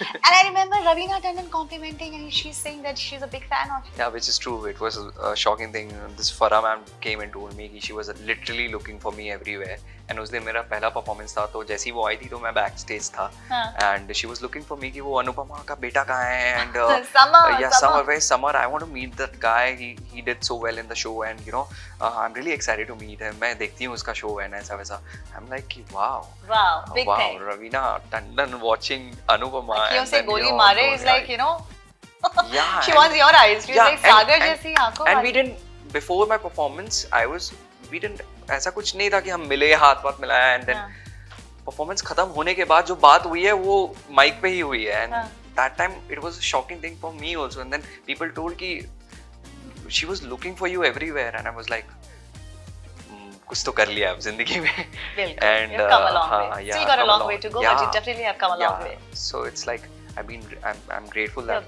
S2: And I remember Raveena Tandon complimenting and she's saying that she's a big fan of you.
S1: Yeah, which is true. It was a shocking thing. This Farah ma'am came and told me कि she was literally looking for me everywhere. And उस दिन मेरा पहला परफॉर्मेंस था, तो जैसे ही वो आई थी तो मैं बैक स्टेज था, and she was looking for me कि वो अनुपमा का बेटा कहाँ है, and Samar, I want to meet that guy. He did so well in the show, and you know, I'm really excited to meet him. मैं देखती हूँ उसका शो है ना ऐसा वैसा. I'm like wow,
S2: Big thing.
S1: Raveena Tandon watching Anupama.
S2: अखियों
S1: and
S2: से
S1: then,
S2: गोली
S1: you know,
S2: मारे
S1: going
S2: is like,
S1: right.
S2: you know,
S1: Yeah,
S2: She wants your eyes. She's like सागर जैसी आंखों
S1: and
S2: वाली.
S1: we didn't, before my performance we didn't, ऐसा कुछ नहीं था कि हम मिले, हाथ मिलाया, and then परफॉर्मेंस खत्म होने के बाद जो बात हुई है वो माइक पे ही हुई है, and that time it was a shocking thing for me also, and then people told कि she was looking for you everywhere, and I was like कुछ तो कर लिया अब जिंदगी में.
S2: And you've come a long way. Still got a long way to go, but you definitely have come a long way.
S1: So it's like I'm grateful that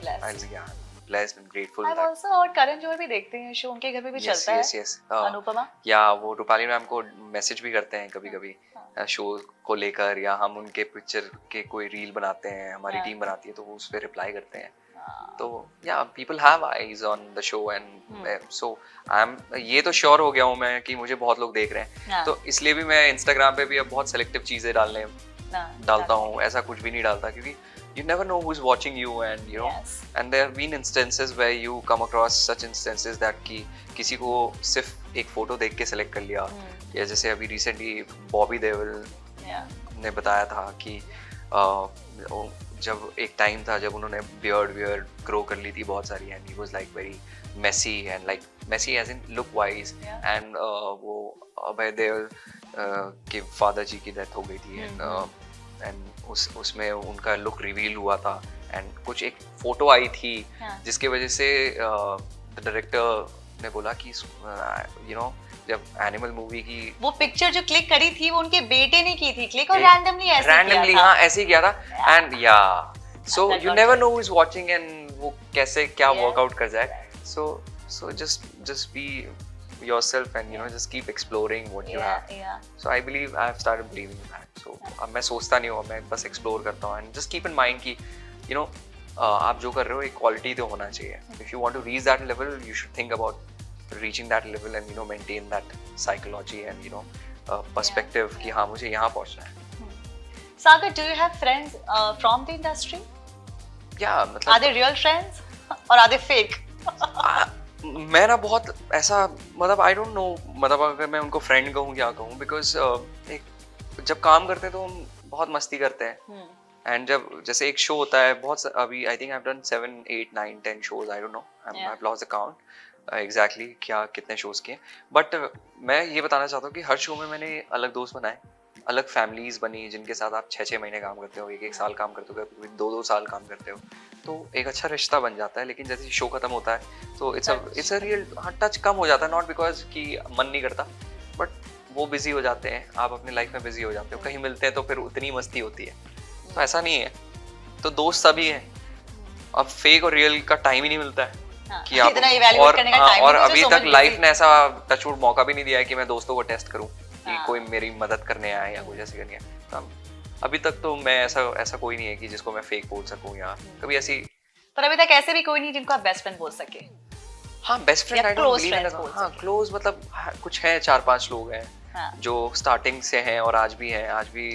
S1: blessed and grateful.
S2: I've also heard Karan Johar भी देखते हैं शो, उनके घर में भी चलता है.
S1: Yes.
S2: अनुपमा.
S1: या वो रूपाली मैम को मैसेज भी करते हैं कभी-कभी शो को लेकर, या हम उनके पिक्चर के कोई रील बनाते हैं, हमारी टीम बनाती है तो वो उस पे रिप्लाई करते हैं. तो या people have eyes on the show, and so I am, ये तो श्योर हो गया हूँ मैं कि मुझे बहुत लोग देख रहे हैं, तो इसलिए भी मैं इंस्टाग्राम पे भी अब बहुत सेलेक्टिव चीजें डालता हूँ, ऐसा कुछ भी नहीं डालता, क्योंकि you never know who's watching you, and you know, and there have been instances where you come across such instances that कि किसी को सिर्फ एक फोटो देख के सेलेक्ट कर लिया, या जैसे अभी रिसेंटली बॉबी देओल ने बताया था कि जब एक टाइम था जब उन्होंने बियर्ड ग्रो कर ली थी बहुत सारी, and he was like very messy, and like messy as in look wise, and वो अभय देओल के फादर जी की डेथ हो गई थी, एंड उसमें उनका लुक रिवील हुआ था, एंड कुछ एक फोटो आई थी जिसके वजह से डायरेक्टर ने बोला कि यू नो, जब एनिमल मूवी की
S2: वो पिक्चर जो क्लिक करी थी वो उनके बेटे ने की थी क्लिक, और रैंडमली
S1: ऐसे ही किया था, एंड या so you never know who is watching, and वो कैसे क्या वर्कआउट कर जाए, so just be yourself, and you know, just keep exploring what you have. So I believe I have started believing that. So अब मैं सोचता नहीं हूँ, मैं बस explore करता हूँ, and just keep in mind कि you know, आप जो कर रहे हो एक quality तो होना चाहिए. If you want to reach that level, you should think about reaching that level, and you know, maintain that psychology and you know, perspective कि हाँ मुझे यहाँ पहुँचना है.
S2: Sagar, do you have friends from the industry?
S1: Yeah, मतलब
S2: are they real friends or are they fake?
S1: मैं ना बहुत ऐसा, मतलब आई डोंट नो, मतलब अगर मैं उनको फ्रेंड कहूँ क्या कहूँ, बिकॉज एक जब काम करते हैं तो हम बहुत मस्ती करते हैं, एंड जब जैसे एक शो होता है, बहुत अभी I think I have done 7, 8, 9, 10 shows, I don't know, I have lost the count exactly क्या कितने शोज किए, बट मैं ये बताना चाहता हूँ कि हर शो में मैंने अलग दोस्त बनाए, अलग फैमिलीज बनी जिनके साथ आप 6-6 महीने काम करते हो, 1-1 साल काम करते हो, 2-2 साल काम करते हो, तो एक अच्छा रिश्ता बन जाता है. लेकिन जैसे शो खत्म होता है तो इट्स अ रियल टच कम हो जाता है, नॉट बिकॉज कि मन नहीं करता, बट वो बिजी हो जाते हैं, आप अपनी लाइफ में बिजी हो जाते हो, कहीं मिलते हैं तो फिर उतनी मस्ती होती है, तो ऐसा नहीं है. तो दोस्त सभी हैं, अब फेक और रियल का टाइम ही नहीं मिलता है कि आप, और अभी तक लाइफ ने ऐसा टचवुड मौका भी नहीं दिया है कि मैं दोस्तों को टेस्ट करूं कि कोई मेरी मदद करने आए या कुछ ऐसे करनी है. तो अभी तक तो मैं ऐसा कोई नहीं है कि जिसको मैं फेक बोल सकूं या कभी ऐसी,
S2: पर अभी तक ऐसे भी कोई नहीं जिनको आप बेस्ट फ्रेंड बोल सके.
S1: हाँ, best friend I don't believe in, हाँ क्लोज मतलब कुछ हैं, 4-5 लोग हैं जो स्टार्टिंग से हैं और आज भी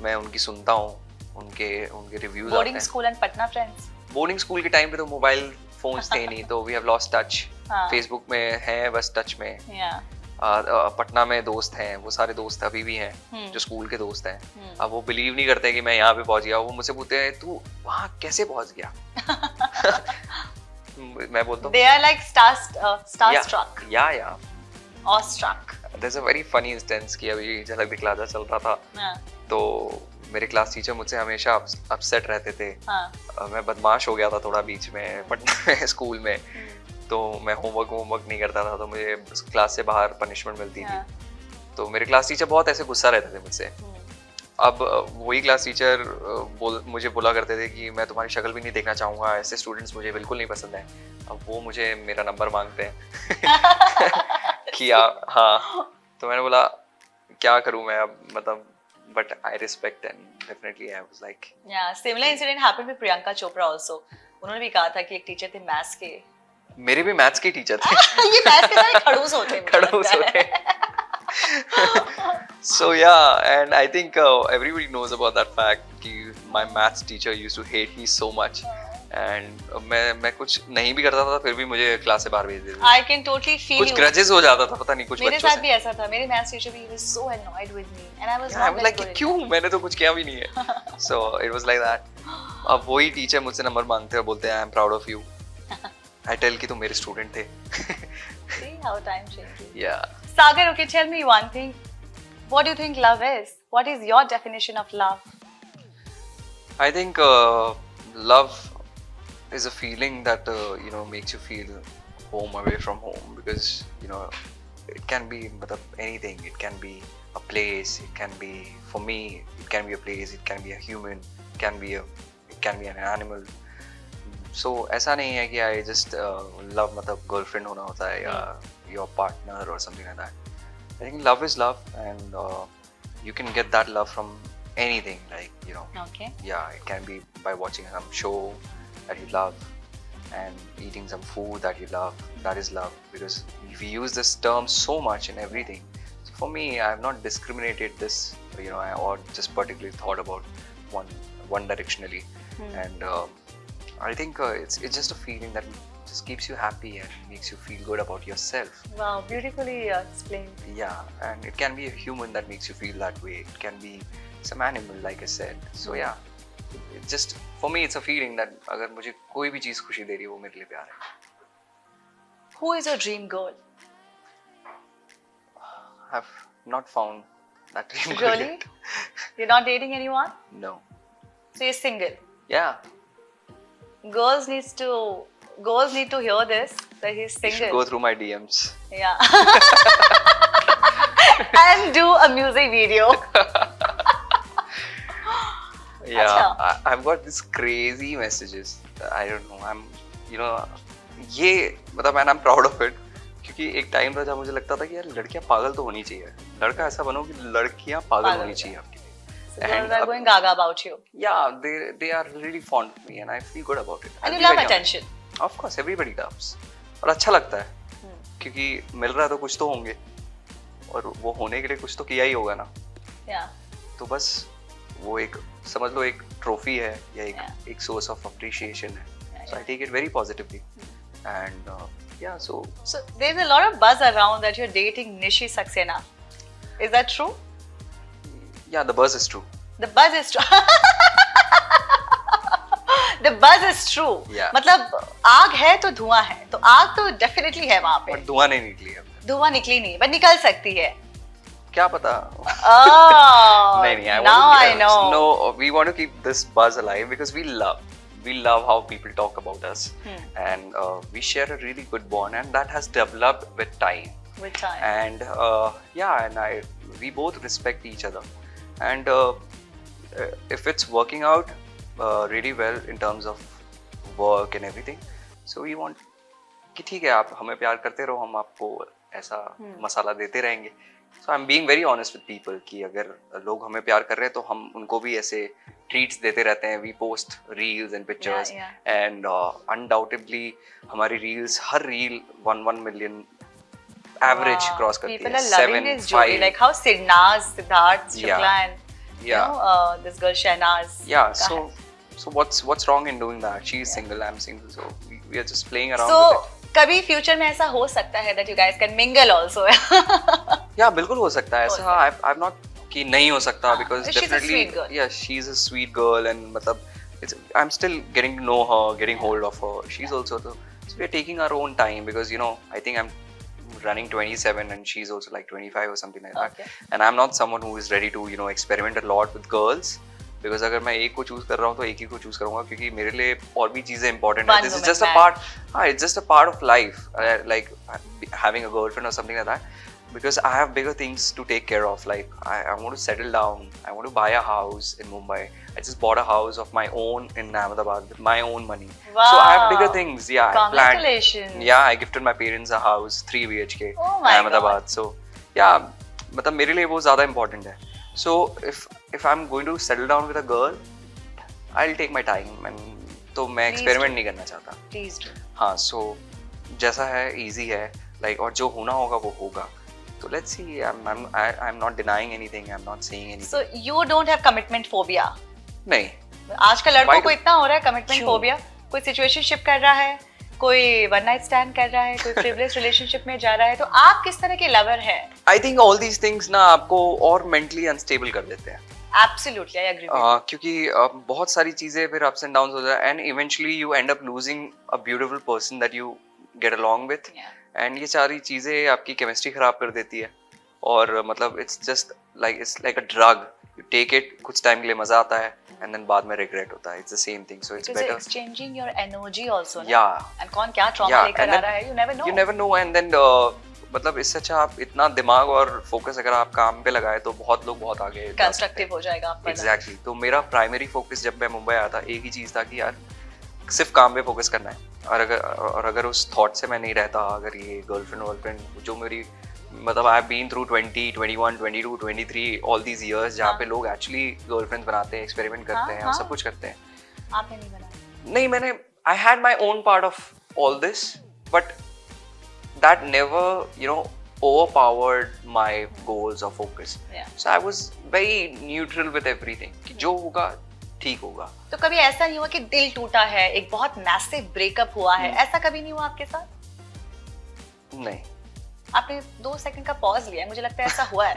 S1: मैं उनकी सुनता हूँ, उनके रिव्यूज आते हैं.
S2: Boarding school and Patna friends.
S1: Boarding school के टाइम पे तो मोबाइल फोन्स थे नहीं, तो we have lost touch. Facebook में है बस टच में. पटना में दोस्त हैं, वो सारे दोस्त अभी भी हैं जो स्कूल के दोस्त हैं. अब वो बिलीव नहीं करते कि मैं यहाँ पे पहुंच गया, वो मुझसे पूछते हैं तू वहाँ कैसे पहुंच गया. मैं बोलता हूँ they are like starstruck. awestruck. There's a very funny instance कि अभी झलक दिखलाजा चल रहा था, तो मेरे क्लास टीचर मुझसे हमेशा अपसेट रहते थे. मैं बदमाश हो गया था थोड़ा बीच में पटना में स्कूल में, तो मैं होमवर्क नहीं करता था, तो मुझे क्लास से बाहर पनिशमेंट मिलती थी. तो मेरे क्लास टीचर बहुत ऐसे गुस्सा रहते थे मुझसे. अब वही क्लास टीचर मुझे बोला करते थे कि मैं तुम्हारी शक्ल भी नहीं देखना चाहूँगा, ऐसे स्टूडेंट्स मुझे बिल्कुल नहीं पसंद है. अब वो मुझे मेरा नंबर मांगते हैं कि हाँ, तो मैंने बोला क्या करूँ मैं अब, मतलब but I respect and definitely I was like,
S2: yeah, similar incident happened with Priyanka Chopra also. उन्होंने भी कहा था कि एक टीचर थे मैथ्स के.
S1: मेरे भी मैथ्स के टीचर थे.
S2: ये मैथ्स के सारे खड़ूस होते हैं.
S1: So yeah, and I think everybody knows about that fact कि my maths teacher used to hate me so much, and मैं कुछ नहीं भी करता था फिर भी मुझे क्लास से बाहर भेज देते थे.
S2: I can totally feel
S1: कुछ grudges हो जाता था, पता नहीं कुछ बच्चों से.
S2: मेरे साथ भी ऐसा था. मेरे मैथ्स टीचर भी was so annoyed with me and I was not
S1: like क्यों, मैंने तो कुछ किया भी नहीं है. So it was like that. अब वही टीचर मुझसे नंबर मांगते हैं, बोलते हैं I am proud of you. I tell कि तुम मेरे स्टूडेंट थे।
S2: See how time changes.
S1: Yeah.
S2: Sagar, okay, tell me one thing. What do you think love is? What is your definition of love?
S1: I think love is a feeling that makes you feel home away from home, because it can be anything. It can be a place. It can be, for me, it can be a place. It can be a human. It can be an animal. So ऐसा नहीं है कि I just love मतलब girlfriend होना होता है या your partner or something like that. I think love is love, and you can get that love from anything, like
S2: Okay.
S1: yeah, it can be by watching some show that you love and eating some food that you love. That is love, because we use this term so much in everything. So for me, I have not discriminated this, or just particularly thought about one directionally. And I think it's just a feeling that just keeps you happy and makes you feel good about yourself.
S2: Wow, beautifully explained.
S1: Yeah, and it can be a human that makes you feel that way. It can be some animal, like I said. So yeah, it just, for me, it's a feeling that अगर मुझे कोई भी चीज खुशी दे रही है, वो मेरे लिए प्यार है.
S2: Who is your dream girl?
S1: I've not found that dream girl
S2: Really?
S1: yet.
S2: You're not dating anyone?
S1: No.
S2: So you're single.
S1: Yeah.
S2: Girls need to hear this, that he's
S1: You should
S2: single.
S1: go through my DMs.
S2: Yeah. And do a music video.
S1: Yeah,
S2: अच्छा.
S1: I've got these crazy messages. I don't know. ये मतलब, and I'm proud of it. क्योंकि एक टाइम था जब मुझे लगता था कि यार लड़कियां पागल तो होनी चाहिए. लड़का ऐसा बनो कि लड़कियां पागल होनी चाहिए आपके लिए.
S2: So girls are going gaga about you.
S1: Yeah, they are really fond of me, and I feel good about it.
S2: And
S1: I'll
S2: you
S1: be
S2: love
S1: very
S2: attention.
S1: honest. Of course, everybody loves. और अच्छा लगता है, क्योंकि मिल रहा है तो कुछ तो होंगे, और वो होने के लिए कुछ तो किया ही होगा ना.
S2: Yeah.
S1: तो बस वो एक, समझ लो, एक ट्रॉफी है या
S2: Yeah.
S1: एक सोर्स ऑफ अप्रिशिएशन है.
S2: Yeah,
S1: So I take it very positively. And yeah, so
S2: So there's a lot of buzz around that you're dating Nishi Saxena. Is that true?
S1: yeah, the buzz is true.
S2: The buzz is true. The buzz is true.
S1: Yeah.
S2: मतलब आग है तो धुआं है, तो आग तो डेफिनेटली है वहाँ पे.
S1: बट धुआं नहीं निकली है.
S2: धुआं निकली नहीं, but निकल सकती है.
S1: क्या पता.
S2: Oh,
S1: नहीं,
S2: now I know.
S1: No, we want to keep this buzz alive because we love how people talk about us, and we share a really good bond, and that has developed with time.
S2: With time.
S1: And we both respect each other, and if it's working out really well in terms of work and everything, so we want कि ठीक है, आप हमें प्यार करते रहो, हम आपको ऐसा मसाला देते रहेंगे. So I'm being very honest with people कि अगर लोग हमें प्यार कर रहे हैं तो हम उनको भी ऐसे treats देते रहते हैं. We post reels and pictures, and undoubtedly हमारी reels, हर reel 1 million average cross करती है.
S2: People are loving
S1: 7,
S2: this journey,
S1: 5.
S2: like how Siddharth Shukla and this girl Shahnaz.
S1: Yeah,
S2: का
S1: so
S2: है.
S1: so what's wrong in doing that? She's single, I'm single, so we are just playing around
S2: So
S1: with it.
S2: कभी फ्यूचर में ऐसा हो सकता है that you guys can mingle also.
S1: Yeah, बिल्कुल हो सकता है ऐसा. I've not कि नहीं हो सकता, because
S2: She's a
S1: definitely
S2: sweet girl.
S1: yeah, she's a sweet girl, and मतलब I'm still getting to know her, getting hold of her. She's also so we're taking our own time, because I think I'm running 27 and she's also like 25 or something like that.
S2: Okay.
S1: And I'm not someone who is ready to experiment a lot with girls, because अगर मैं एक को चूज कर रहा हूँ तो एक ही को चूज करूँगा, क्योंकि मेरे लिए और भी चीजें important है. This is just a part. It's just a part of life, like having a girlfriend or something like that. Because I have bigger things to take care of. Like I want to settle down. I want to buy a house in Mumbai. I just bought a house of my own in Ahmedabad with my own money.
S2: Wow.
S1: So I have bigger things. Yeah, I planned.
S2: Congratulations.
S1: Yeah, I gifted my parents a house, 3 BHK
S2: Oh my
S1: in Ahmedabad.
S2: God.
S1: So yeah, मतलब मेरे लिए वो ज़्यादा important है. So if I'm going to settle down with a girl, I'll take my time, and तो मैं experiment नहीं करना चाहता.
S2: Please do.
S1: हाँ, so जैसा है easy है, like, और जो होना होगा वो होगा. So let's see. I'm not denying anything. I'm not saying anything.
S2: So you don't have commitment phobia.
S1: नहीं.
S2: आजकल लड़कों
S1: Why
S2: को
S1: do-
S2: इतना हो रहा है commitment
S1: क्यों?
S2: phobia. कोई situationship कर रहा है, कोई one night stand कर रहा है, कोई frivolous relationship में जा रहा है. तो आप किस तरह के lover हैं?
S1: I think all these things ना आपको और mentally unstable कर देते हैं.
S2: एब्सोल्युटली, आई एग्री विद
S1: क्योंकि बहुत सारी चीजें फिर अप्स एंड डाउन्स हो जाए and eventually you and up losing a beautiful person that you get along with
S2: you.
S1: And ये सारी चीजें आपकी केमिस्ट्री खराब कर देती है और मतलब it's just like it's like a drug you take it कुछ टाइम के लिए मजा आता है एंड देन बाद में रिग्रेट होता है it's the same thing so it's
S2: Because you're
S1: better
S2: exchanging your energy also, ना?
S1: Yeah.
S2: And कौन क्या trauma
S1: Yeah,
S2: लेकर
S1: and
S2: आ
S1: then
S2: रहा है, you never know.
S1: you never know and then मतलब इससे अच्छा आप इतना दिमाग और फोकस अगर आप काम पे लगाए तो बहुत लोग बहुत आगे जा सकते हैं।
S2: Constructive हो जाएगा आपका।
S1: एग्जैक्टली तो मेरा प्राइमरी फोकस जब मैं मुंबई आया था एक ही चीज था कि यार सिर्फ काम पे फोकस करना है और अगर उस थॉट से मैं नहीं रहता अगर ये गर्लफ्रेंड जो मेरी मतलब I have been through 20 21 22 23 all these years जहाँ पे लोग एक्चुअली गर्लफ्रेंड्स बनाते हैं एक्सपेरिमेंट करते हैं और सब कुछ करते हैं
S2: आपने नहीं बनाया।
S1: नहीं मैंने I had my own part of all this but that never you know overpowered my goals or focus
S2: Yeah.
S1: so I was very neutral with everything कि जो होगा ठीक होगा
S2: तो कभी ऐसा नहीं हुआ कि दिल टूटा है, एक बहुत मैसिव ब्रेकअप हुआ है, ऐसा कभी नहीं हुआ आपके साथ?
S1: नहीं
S2: आपने 2 सेकंड का पॉज लिया है, मुझे लगता है ऐसा हुआ है।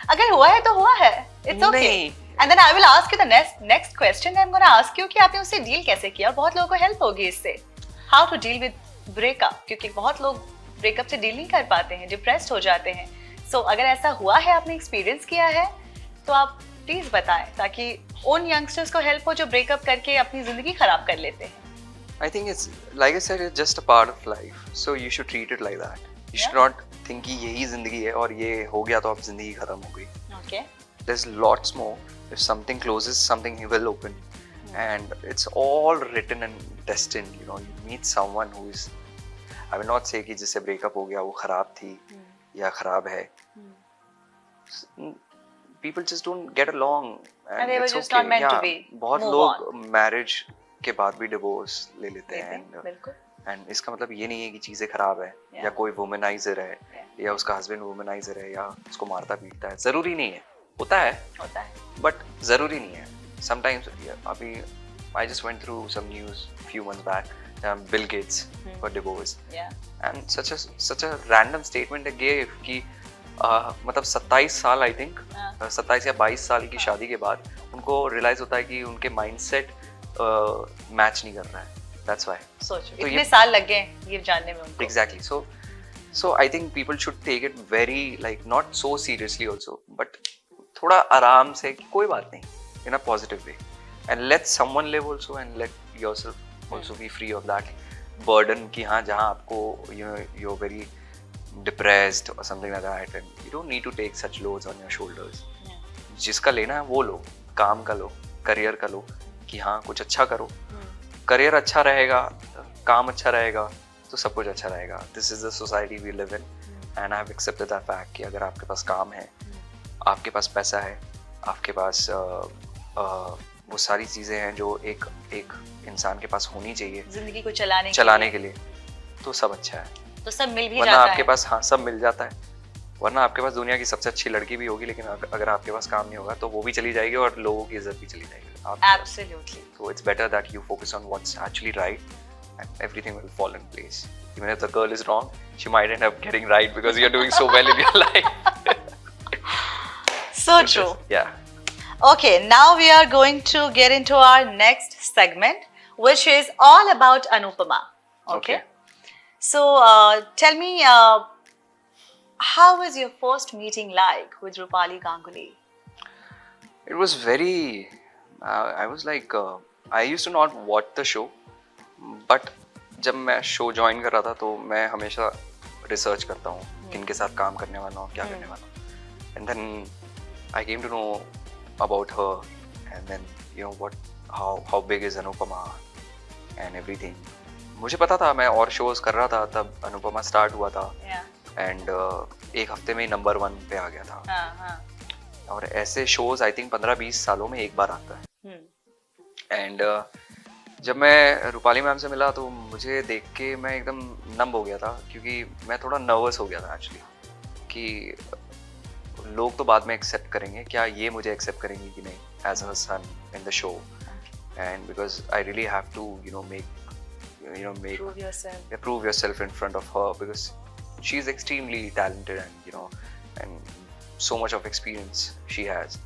S2: अगर हुआ है तो हुआ है, इट्स ओके।
S1: नहीं।
S2: And then I will ask you the next question, I am gonna ask you कि आपने उससे डील कैसे किया? बहुत लोगों को हेल्प होगी इससे, how to deal with breakup, क्योंकि बहुत लोग ब्रेकअप से डील नहीं कर पाते हैं, डिप्रेस्ड हो जाते हैं। सो अगर ऐसा हुआ है, आपने एक्सपीरियंस किया है, तो आप प्लीज बताएं ताकि उन यंगस्टर्स को हेल्प हो जो ब्रेकअप करके अपनी जिंदगी खराब कर लेते हैं।
S1: I think it's like I said, it's just a part of life. So you should treat it like that. You should not think कि यही जिंदगी है और ये हो गया तो अब जिंदगी खत्म हो गई.
S2: Okay.
S1: There's lots more. If something closes, something will open, and it's all written and destined. You know, you meet someone who is. I will not say कि जिससे breakup हो गया वो खराब थी या खराब है. People just don't get along,
S2: And they were
S1: it's
S2: just
S1: okay.
S2: not meant to be.
S1: बहुत
S2: Move
S1: लोग marriage के बाद भी डिवोर्स ले लेते हैं
S2: बिल्कुल।
S1: एंड इसका मतलब ये नहीं है कि चीजें खराब है या कोई वुमेनाइजर है या उसका हस्बैंड वुमेनाइजर है या उसको मारता पीटता है, जरूरी नहीं है, होता है बट जरूरी नहीं है। समटाइम्स अभी I just went through some news few months back, Bill Gates were divorced and such a random statement they give कि मतलब 27 साल आई थिंक 27 या 22 साल की शादी के बाद उनको रियलाइज होता है कि उनके माइंडसेट मैच नहीं कर रहा है, that's why.
S2: सोचो
S1: तो
S2: इतने साल लग गए ये जानने में उनको।
S1: Exactly. So I think people should take it very like not so seriously also, but थोड़ा आराम से कि कोई बात नहीं, in a positive way, and let someone live also and let yourself also be free of that burden कि हाँ जहाँ आपको you're very depressed or something like that and you don't need to take such loads on your shoulders. जिसका लेना है वो लो, काम का लो, करियर का लो कि हाँ कुछ अच्छा करो, करियर अच्छा रहेगा, काम अच्छा रहेगा तो सब कुछ अच्छा रहेगा. This is the society we live in and I have accepted that fact कि अगर आपके पास काम है, आपके पास पैसा है, आपके पास वो सारी चीज़ें हैं जो एक इंसान के पास होनी चाहिए
S2: जिंदगी को चलाने
S1: के लिए, तो सब अच्छा है.
S2: तो सब मिल भी
S1: वरना
S2: जाता है।
S1: आपके पास हाँ सब मिल जाता है, वरना आपके पास दुनिया की सबसे अच्छी लड़की भी होगी लेकिन अगर आपके पास काम नहीं होगा तो वो भी चली जाएगी और लोगों की इज्जत भी चली जाएगी.
S2: Absolutely.
S1: So it's better that you focus on what's actually right and everything will fall in place. Even if the girl is wrong, she might end up getting right because you're doing so well in your life.
S2: So true.
S1: Yeah.
S2: Okay, now we are going to get into our next segment, which is all about Anupama. Okay. So tell me, how was your first meeting like with Rupali Ganguly?
S1: It was very. I was like, I used to not watch the show, but जब मैं शो ज्वाइन कर रहा था तो मैं हमेशा रिसर्च करता हूँ किनके साथ काम करने वाला हूँ, क्या करने वाला हूँ, and then I came to know about her, and then you know how big is Anupama and everything. मुझे पता था, मैं और शोज कर रहा था तब अनुपमा स्टार्ट हुआ था एंड एक हफ्ते में नंबर 1 पे आ गया था. और ऐसे शोज आई थिंक 15-20 सालों में एक बार आता है. एंड जब मैं रूपाली मैम से मिला तो मुझे देख के मैं एकदम नंब हो गया था क्योंकि मैं थोड़ा नर्वस हो गया था एक्चुअली कि लोग तो बाद में एक्सेप्ट करेंगे, क्या ये मुझे एक्सेप्ट करेंगे कि नहीं as her son in the show. And because I really have to prove yourself in front of her because she is extremely talented and and so much of experience she has,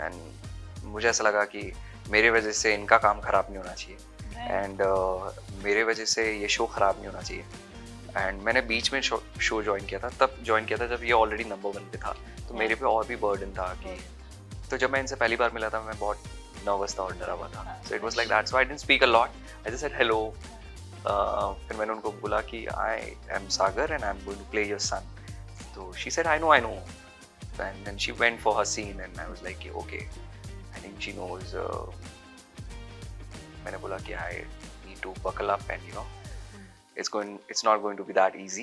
S1: and मुझे ऐसा लगा कि मेरे वजह से इनका काम खराब नहीं होना चाहिए, एंड मेरे वजह से ये शो खराब नहीं होना चाहिए. एंड मैंने बीच में शो ज्वाइन किया था, तब ज्वाइन किया था जब ये ऑलरेडी नंबर 1 पे था, तो मेरे पे और भी बर्डन था कि, तो जब मैं इनसे पहली बार मिला था मैं बहुत नर्वस था और डरा हुआ था. So it was like that, so I didn't speak a lot, I just said hello. फिर मैंने उनको बोला कि I am Sagar and I am going to play your son. तो she said I know, and then she went for her scene and I was like okay, I think she knows. मैंने बोला कि I need to buckle up and you know it's not going to be that easy,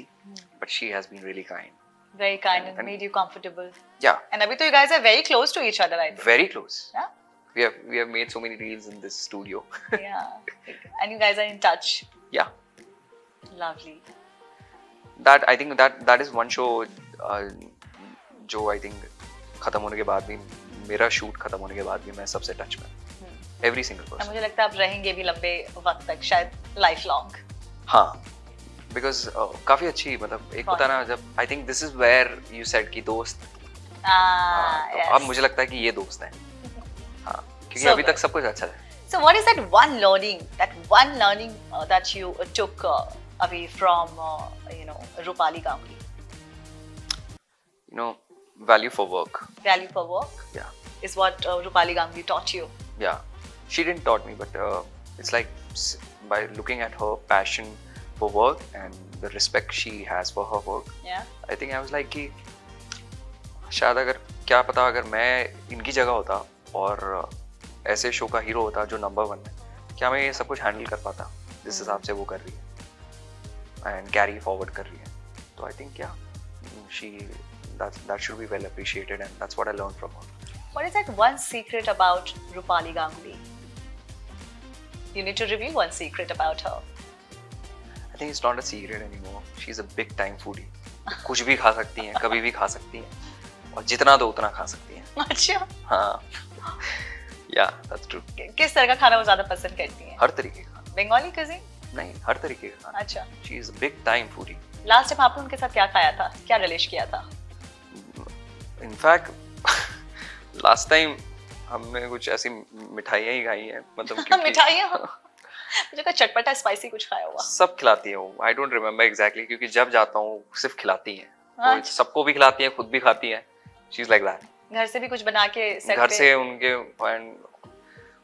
S1: but she has been really kind,
S2: very kind, and made you comfortable.
S1: Yeah,
S2: and abhi to you guys are very close to each other, I think.
S1: Very close.
S2: Yeah,
S1: we have made so many reels in this studio.
S2: Yeah, and you guys are in touch.
S1: Yeah,
S2: lovely.
S1: that I think that is one show जो I think खत्म होने के बाद भी, मेरा शूट खत्म होने के बाद भी मैं सबसे टच में, every single person.
S2: मुझे लगता है आप रहेंगे भी लंबे वक्त तक, शायद लाइफ लॉन्ग.
S1: हाँ, बिकॉज काफी अच्छी, मतलब एक होता ना जब, I think this is where you said कि दोस्त, तो अब मुझे लगता है कि ये दोस्त हैं. हाँ, क्योंकि अभी तक सब कुछ अच्छा है.
S2: So what is that one learning that you took away from you know Rupali Ganguly?
S1: You know, value for work.
S2: Value for work.
S1: Yeah.
S2: Is what Rupali Ganguly taught you.
S1: Yeah, she didn't taught me, but it's like by looking at her passion for work and the respect she has for her work.
S2: Yeah.
S1: I think I was like कि शायद अगर, क्या पता अगर मैं इनकी जगह होता और ऐसे शो का हीरो होता जो नंबर 1 है, क्या मैं ये सब कुछ हैंडल कर पाता जिस हिसाब से वो कर रही है एंड कैरी फॉरवर्ड कर रही है. तो I think she that should be well appreciated, and that's what I learned from her.
S2: What is that one secret about Rupali Ganguly? You need to reveal one secret about her.
S1: I think it's not a secret anymore. She's a big time foodie. कुछ भी खा सकती हैं, कभी भी खा सकती हैं, और जितना दो उतना खा सकती हैं.
S2: अच्छा.
S1: हाँ. Yeah, that's true.
S2: किस तरह का खाना वो ज्यादा पसंद करती हैं?
S1: हर तरीके का.
S2: बंगाली cuisine?
S1: नहीं, हर तरीके का खाना.
S2: अच्छा.
S1: She is a big time foodie.
S2: Last time आपने उनके साथ क्या खाया था, क्या रिलेश किया था?
S1: इनफैक्ट लास्ट टाइम हमने कुछ ऐसी मिठाइयाँ ही खाई हैं, मतलब
S2: मिठाइयाँ. मुझे कहा चटपटा स्पाइसी कुछ खाया हुआ.
S1: सब खिलाती है वो, आई डोंट रिमेम्बर एग्जैक्टली, क्योंकि जब जाता हूँ सिर्फ खिलाती हैं.
S2: अच्छा.
S1: सबको भी खिलाती हैं, खुद भी खाती हैं. She is like that.
S2: घर से भी कुछ बना के सेट
S1: घर से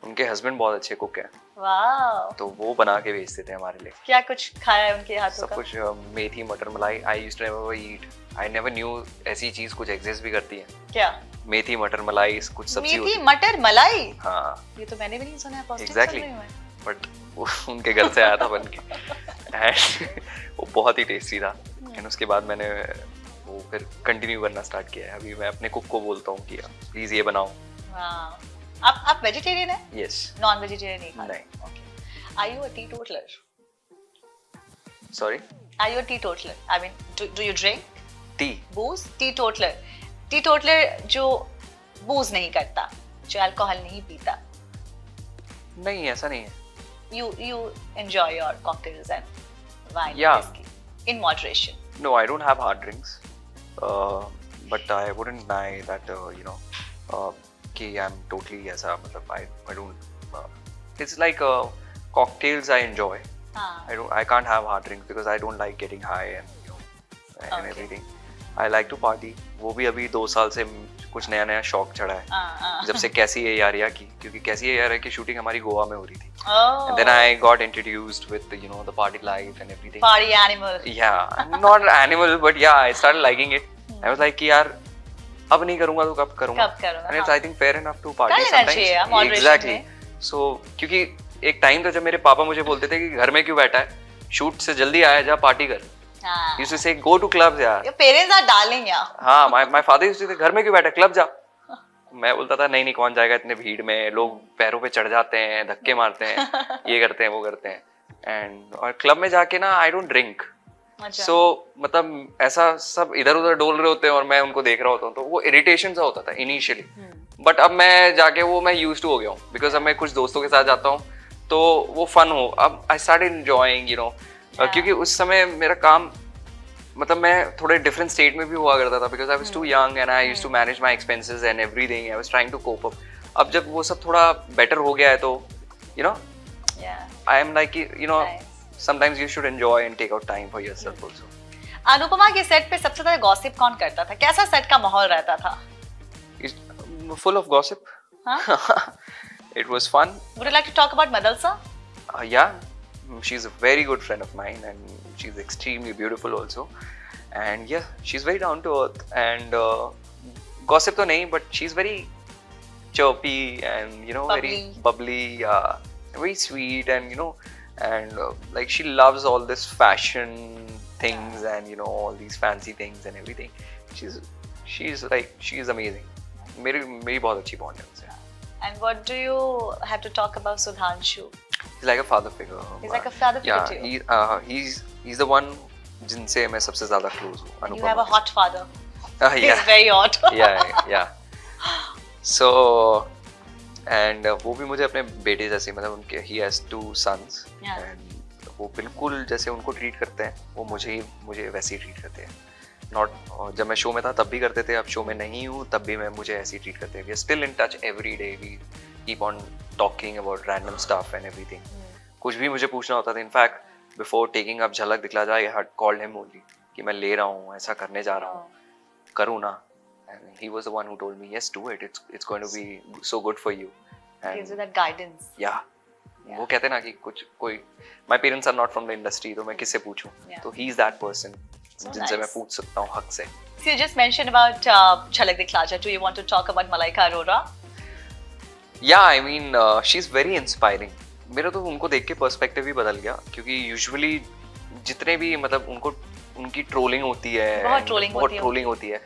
S1: उनके हस्बैंड बहुत अच्छे कुक हैं.
S2: वाह.
S1: तो वो बना के भेजते थे हमारे लिए.
S2: क्या कुछ खाया है उनके हाथों
S1: सब
S2: का?
S1: कुछ. Methi matar malai. I used to never eat, I never knew ऐसी चीज कुछ एग्जिस्ट भी करती है.
S2: क्या?
S1: मेथी मटर मलाई कुछ सब्जी होती है.
S2: मेथी मटर मलाई?
S1: हाँ,
S2: ये तो मैंने भी नहीं सुना है. Positive
S1: exactly. बट उनके घर से आया था बन के, एंड वो बहुत ही टेस्टी था. एंड उसके बाद मैंने वो फिर कंटिन्यू करना स्टार्ट किया है. अभी मैं अपने कुक को बोलता हूँ कि प्लीज ये बनाओ.
S2: आप वेजिटेरियन है?
S1: यस.
S2: नॉन वेजिटेरियन नहीं खाते?
S1: नहीं.
S2: Okay. Are you a teetotaller?
S1: Sorry?
S2: Are you a teetotaller? I mean do you drink
S1: tea?
S2: Booze? Teetotaller जो बूज नहीं करता, जो अल्कोहल नहीं पीता.
S1: नहीं, ऐसा नहीं है.
S2: You enjoy your cocktails and wine
S1: Yeah.
S2: and whiskey in moderation.
S1: No, I don't have hard drinks, but I wouldn't deny that कि I'm totally ऐसा, मतलब I don't. It's like cocktails I enjoy.
S2: हाँ.
S1: I can't have hard drinks because I don't like getting high and
S2: Okay.
S1: everything. I like to party. वो भी अभी 2 साल से कुछ नया शौक चढ़ा है. जब से कैसी है यारिया की, क्योंकि कैसी है यारिया की शूटिंग हमारी गोवा में हो रही थी.
S2: Oh.
S1: And then I got introduced with the party life and everything.
S2: Party animal.
S1: Yeah, not animal, but yeah, I started liking it. I was like कि यार अब नहीं करूँगा तो कब करूँगा? And it's I think fair enough to party sometimes. Exactly. So क्योंकि एक टाइम था जब मेरे पापा मुझे बोलते थे कि घर में क्यों बैठा है, शूट से जल्दी आया जा पार्टी कर.
S2: हाँ.
S1: Used to say go to clubs यार.
S2: Your parents are darling यार.
S1: हाँ, my father used to say घर में क्यों बैठा, क्लब जा. मैं बोलता था नहीं कौन जाएगा इतने भीड़ में, लोग पैरों पे चढ़ जाते हैं, धक्के मारते हैं, ये करते हैं वो करते हैं. एंड और क्लब में जाके ना आई डोंट ड्रिंक. सो मतलब ऐसा सब इधर उधर डोल रहे होते हैं और मैं उनको देख रहा होता हूँ, तो वो इरिटेशन सा होता था इनिशियली. बट अब मैं जाके वो मैं यूज्ड टू हो गया हूँ, बिकॉज अब मैं कुछ दोस्तों के साथ जाता हूँ तो वो फन हो. अब आई स्टार्टेड एंजॉयिंग क्योंकि उस समय मेरा काम, मतलब मैं थोड़े डिफरेंट स्टेट में भी हुआ करता था because I was too young and I used to manage my expenses and everything I was trying to cope up. अब जब वो सब थोड़ा बेटर हो गया है तो you know I am like you know sometimes you should enjoy and take out time for yourself also.
S2: Anupamaa के सेट पे सबसे ज्यादा गॉसिप कौन करता था? कैसा सेट का माहौल रहता था?
S1: Full of gossip. It was fun.
S2: Would you like to talk about Madalsa?
S1: Yeah, she's a very good friend of mine and she's extremely beautiful also. And yeah, she's very down to earth and gossip to nahi, but she's very chirpy and you know very bubbly, very sweet and you know and like she loves all this fashion things and you know all these fancy things and everything. She's amazing. मेरी बहुत अच्छी बॉन्ड है उनसे.
S2: And what do you have to talk about Sudhanshu?
S1: He's like a father figure.
S2: He's like a father figure to you.
S1: He's the one जिनसे मैं सबसे ज़्यादा close हूँ.
S2: And you have a hot father.
S1: Yeah.
S2: He's very hot.
S1: yeah. So and वो भी मुझे अपने बेटे जैसे मतलब उनके he has 2 sons.
S2: Yeah.
S1: And वो बिल्कुल जैसे उनको ट्रीट करते हैं वो मुझे वैसे ही ट्रीट करते हैं. नॉट जब मैं शो में था तब भी करते थे, अब शो में नहीं हूँ तब भी मैं मुझे ऐसे ही ट्रीट करते हैं. We are still in touch every day. We keep on talking about random stuff and everything. कुछ भी मुझे पूछना होता था. इनफैक्ट बिफोर टेकिंग अप झलक दिखला जाए I had called him only कि मैं ले रहा हूँ, ऐसा करने जा रहा हूँ, करूँ ना. And he was the one who told me yes do it, it's going to be so good for you.
S2: Gives you that guidance.
S1: वो कहते हैं ना कि कुछ कोई my parents are not from the industry तो मैं किससे पूछूं. तो ही इज दैट पर्सन जिनसे मैं पूछ सकता हूँ हक से.
S2: So you just mentioned about Jhalak Dikhla Jaa. Do you want to talk about Malaika Arora?
S1: Yeah, I mean she's very inspiring. मेरा तो उनको देख के पर्सपेक्टिव ही बदल गया क्योंकि यूजुअली जितने भी मतलब उनकी ट्रोलिंग होती है,
S2: बहुत ट्रोलिंग
S1: होती है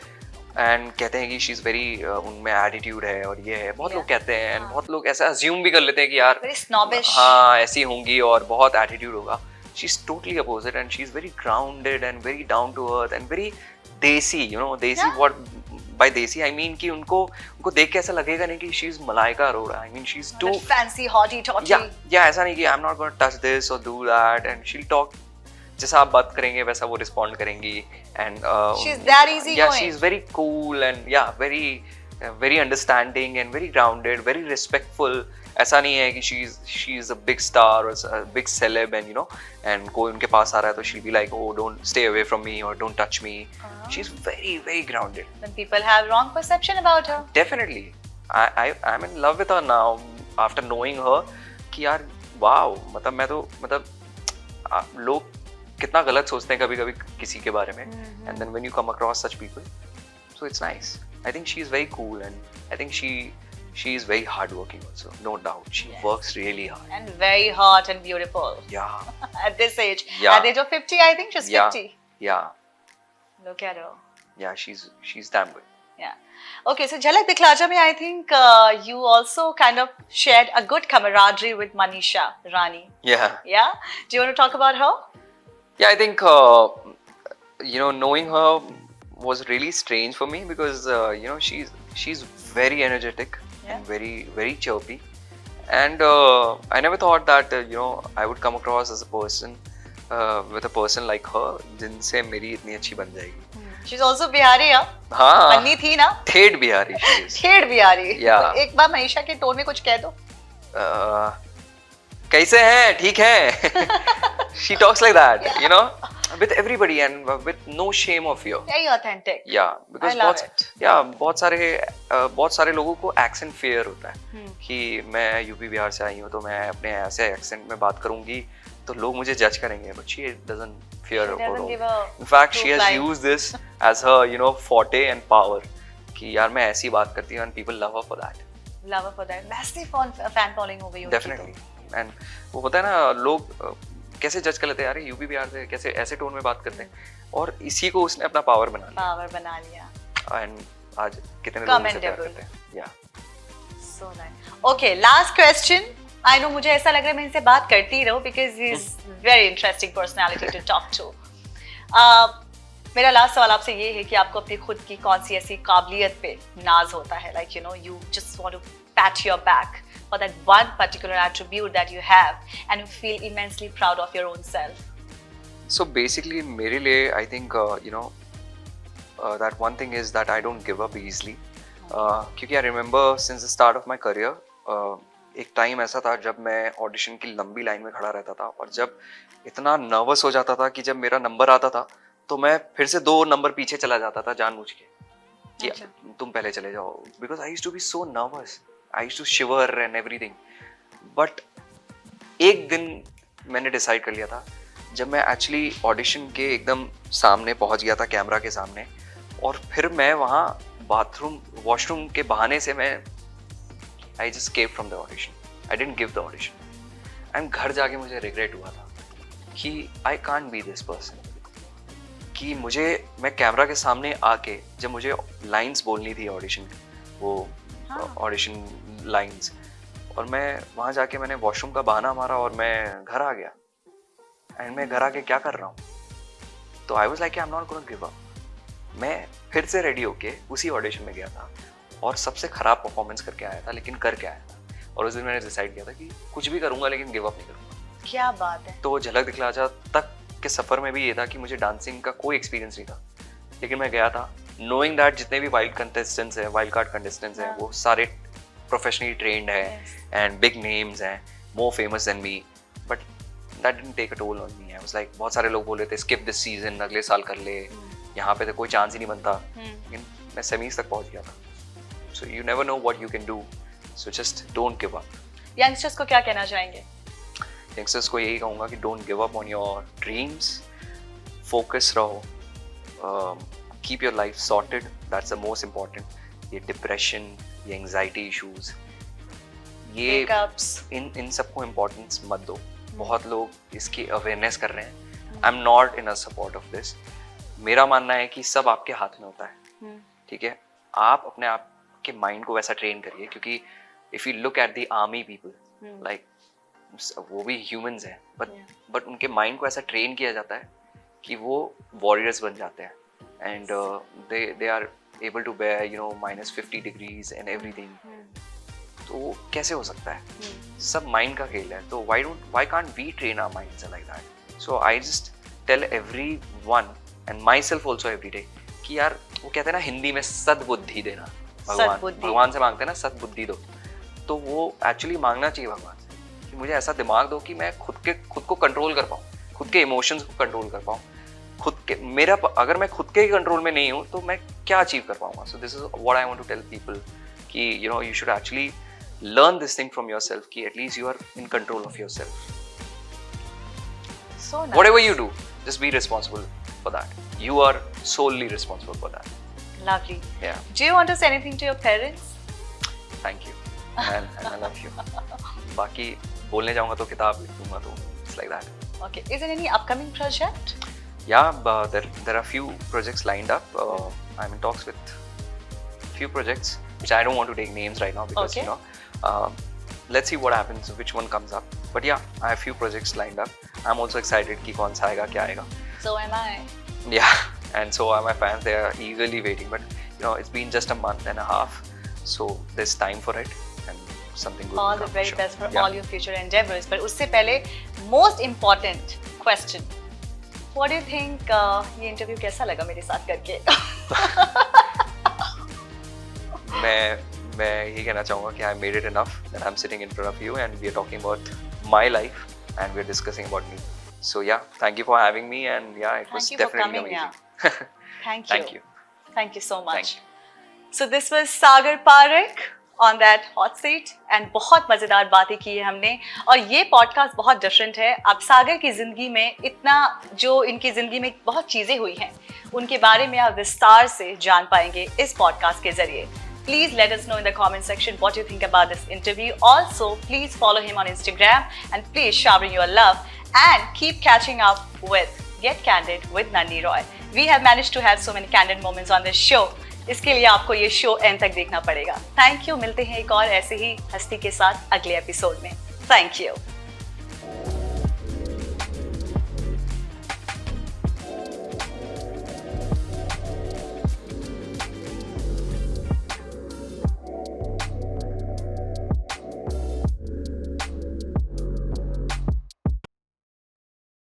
S1: एंड कहते हैं कि शी इज वेरी उनमें एटीट्यूड है और ये है. बहुत लोग कहते हैं एंड बहुत लोग ऐसा अज्यूम भी कर लेते हैं कि यार
S2: very snobbish.
S1: हाँ ऐसी होंगी और बहुत एटीट्यूड होगा. She's totally opposite and she's very grounded and very down to earth and very desi, you know, desi.
S2: Yeah.
S1: What by desi I mean कि उनको देख के ऐसा लगेगा नहीं कि she's Malaika Arora. I mean she's too
S2: fancy, haughty, taughty.
S1: Yeah, ऐसा नहीं कि I'm not going to touch this or do that and she'll talk जैसा आप बात करेंगे वैसा वो respond करेंगी and
S2: she's that easy
S1: yeah,
S2: going.
S1: she's very cool and yeah, very understanding and very grounded, very respectful. ऐसा नहीं है कि she is a big star or a big celeb and you know and कोई उनके पास आ रहा है तो she'll be like oh don't stay away from me or don't touch me. She's very grounded.
S2: When people have wrong perception about her.
S1: Definitely. I'm in love with her now after knowing her कि यार wow मतलब मैं तो मतलब लोग कितना गलत सोचते हैं कभी-कभी किसी के बारे में and then when you come across such people so it's nice. I think she is very cool and I think she is very hardworking also, no doubt. She works really hard.
S2: And very hot and beautiful.
S1: Yeah.
S2: At this age.
S1: Yeah.
S2: At the age of 50, I think she's 50.
S1: Yeah.
S2: Look at her.
S1: Yeah, she's damn good.
S2: Yeah. Okay, so Jhalak Dikhla Jaa mein, I think you also kind of shared a good camaraderie with Manisha Rani.
S1: Yeah.
S2: Yeah? Do you want to talk about her?
S1: Yeah, I think, you know, knowing her was really strange for me because, you know, she's very energetic.
S2: Yeah.
S1: And very chirpy and I never thought that you know I would come across as a person with a person like her जिनसे मेरी इतनी अच्छी बन जाएगी.
S2: She's also Bihari, yeah?
S1: हाँ
S2: बननी थी ना?
S1: ठेठ बिहारी she is.
S2: ठेठ बिहारी.
S1: Yeah.
S2: तो एक बार मनीषा के टोन में कुछ कह दो.
S1: कैसे हैं ठीक हैं. She talks like that. Yeah. You know with everybody and with no shame or fear.
S2: Very authentic.
S1: Yeah, because
S2: I love it.
S1: बहुत सारे लोगों को accent fear होता है कि मैं यूपी बिहार से आई हूँ तो मैं अपने ऐसे accent में बात करूँगी तो लोग मुझे judge करेंगे. But she doesn't fear about all. In fact, she has used this as her, you know, forte and power. कि यार मैं ऐसी बात करती हूँ and people love her for that.
S2: Love her for that. Massive fan following हो गई.
S1: Definitely. And वो होता है ना लोग कैसे जज कर लेते हैं यार यूपी बिहार से कैसे ऐसे टोन में बात करते हैं और इसी को उसने अपना पावर बना लिया एंड आज कितने लोग उसे प्यार करते हैं. या
S2: so nice. Okay, last question. I know मुझे ऐसा लग रहा है मैं इनसे बात करती ही रहूं because he is very interesting personality to talk to. मेरा लास्ट सवाल आपसे ये है कि आपको अपनी खुद की कौन सी ऐसी काबिलियत पे नाज होता है, like you know you just want to pat your back for that one particular attribute that you have and you feel immensely proud of your own self?
S1: So basically मेरे लिए I think that one thing is that I don't give up easily. क्योंकि I remember since the start of my career एक टाइम ऐसा था जब मैं ऑडिशन की लंबी लाइन में खड़ा रहता था और जब इतना नर्वस हो जाता था कि जब मेरा नंबर आता था तो मैं फिर से 2 नंबर पीछे चला जाता था जानबूझ के कि
S2: अच्छा।
S1: तुम पहले चले जाओ, because I used to be so nervous, I used to shiver and everything. But एक दिन मैंने डिसाइड कर लिया था जब मैं एक्चुअली ऑडिशन के एकदम सामने पहुंच गया था कैमरा के सामने, और फिर मैं वहाँ वॉशरूम के बहाने से मैं I just escaped from the audition. I didn't give the audition. And घर जाके मुझे regret हुआ था कि I can't be this person. कि मैं कैमरा के सामने आके जब मुझे लाइंस बोलनी थी ऑडिशन, वो ऑडिशन लाइंस, और मैं वहाँ जाके मैंने वॉशरूम का बहाना मारा और मैं घर आ गया. एंड मैं घर आके क्या कर रहा हूँ, तो I was like I'm not gonna give up. मैं फिर से रेडी होके उसी ऑडिशन में गया था और सबसे खराब परफॉर्मेंस करके आया था, लेकिन करके आया था. और उस दिन मैंने डिसाइड किया था कि कुछ भी करूंगा लेकिन गिव अप नहीं करूंगा.
S2: क्या बात है.
S1: तो वो झलक दिखला जा तक के सफर में भी ये था कि मुझे डांसिंग का कोई एक्सपीरियंस नहीं था, लेकिन मैं गया था नोइंग दैट जितने भी वाइल्ड कार्ड कंटेस्टेंट्स हैं वो सारे प्रोफेशनली ट्रेंड हैं एंड बिग नेम्स हैं, more famous than me. But that didn't take a toll on me. I was like, बहुत सारे लोग बोल रहे थे स्किप दिस सीजन, अगले साल कर ले, यहाँ पे तो कोई चांस ही नहीं बनता. लेकिन मैं सेमीज तक पहुंच गया था. So you never know what you can do. So just don't give up.
S2: Youngsters को क्या कहना चाहेंगे?
S1: यंगस्टर्स को यही कहूँगा कि don't give up on your dreams. Focus रहो. Keep your life sorted. That's the most important. ये depression, ये anxiety issues, ये इन सबको importance मत दो. बहुत लोग इसकी awareness कर रहे हैं. I'm not in a support of this. मेरा मानना है कि सब आपके हाथ में होता है. ठीक है, आप अपने आप के माइंड को वैसा ट्रेन करिए, क्योंकि if you look at the army people, like वो भी ह्यूमंस हैं, बट उनके माइंड को ऐसा ट्रेन किया जाता है कि वो वॉरियर्स बन जाते हैं. And they are able to bear -50 degrees and everything. तो कैसे हो सकता है? सब माइंड का खेल है. तो why can't we train our minds like that? So I just tell everyone and myself also every day कि यार, वो कहते हैं ना हिंदी में सद्बुद्धि देना. भगवान से मांगते हैं ना सद्बुद्धि दो, तो वो एक्चुअली मांगना चाहिए भगवान से कि मुझे ऐसा दिमाग दो कि मैं खुद को कंट्रोल कर पाऊँ, खुद के इमोशंस को कंट्रोल कर पाऊँ. अगर मैं खुद के कंट्रोल में नहीं हूँ तो मैं क्या अचीव कर पाऊंगा? So this is what I want to tell people कि you should actually learn this thing from yourself कि at least you are in control of yourself.
S2: So nice.
S1: Whatever you do, just be responsible for that. You are solely responsible for that.
S2: Lovely.
S1: Yeah.
S2: Do you want to say anything to your parents?
S1: Thank you. And I love you. बाकी बोलने जाऊँगा तो किताब लिख दूँगा, तो it's like that.
S2: Okay. Is there any upcoming project?
S1: Yeah, there are few projects lined up. I'm in talks with few projects which I don't want to take names right now because
S2: Okay.
S1: Let's see what happens, which one comes up. But yeah, I have few projects lined up. I'm also excited कि कौन सा आएगा, क्या आएगा.
S2: So am I.
S1: Yeah, and so are my fans. They are eagerly waiting. But it's been just a month and a half, so there's time for it and something good.
S2: All the very best for all your future endeavors. But उससे पहले most important question. What do you think? ये इंटरव्यू कैसा लगा मेरे साथ करके?
S1: मैं यही कहना चाहूँगा कि I made it enough that I'm sitting in front of you and we are talking about my life and we are discussing about me. So yeah, thank you for having me and yeah, it was definitely amazing.
S2: Thank you.
S1: Thank you.
S2: Thank you so much.
S1: Thank
S2: So this was Sagar Parekh on that hot seat and बहुत मज़ेदार बातें की है हमने और ये पॉडकास्ट बहुत डिफरेंट है. अब सागर की ज़िंदगी में इतना जो इनकी ज़िंदगी में बहुत चीज़ें हुई हैं उनके बारे में आप विस्तार से जान पाएंगे इस पॉडकास्ट के ज़रिए. Please let us know in the comment section what you think about this interview. Also, please follow him on Instagram and please shower your love and keep catching up with Get Candid with Nandini Roy. We have managed to have so many candid moments on this show. इसके लिए आपको ये शो एंड तक देखना पड़ेगा. Thank you. मिलते हैं एक और ऐसे ही हस्ती के साथ अगले एपिसोड में. Thank you.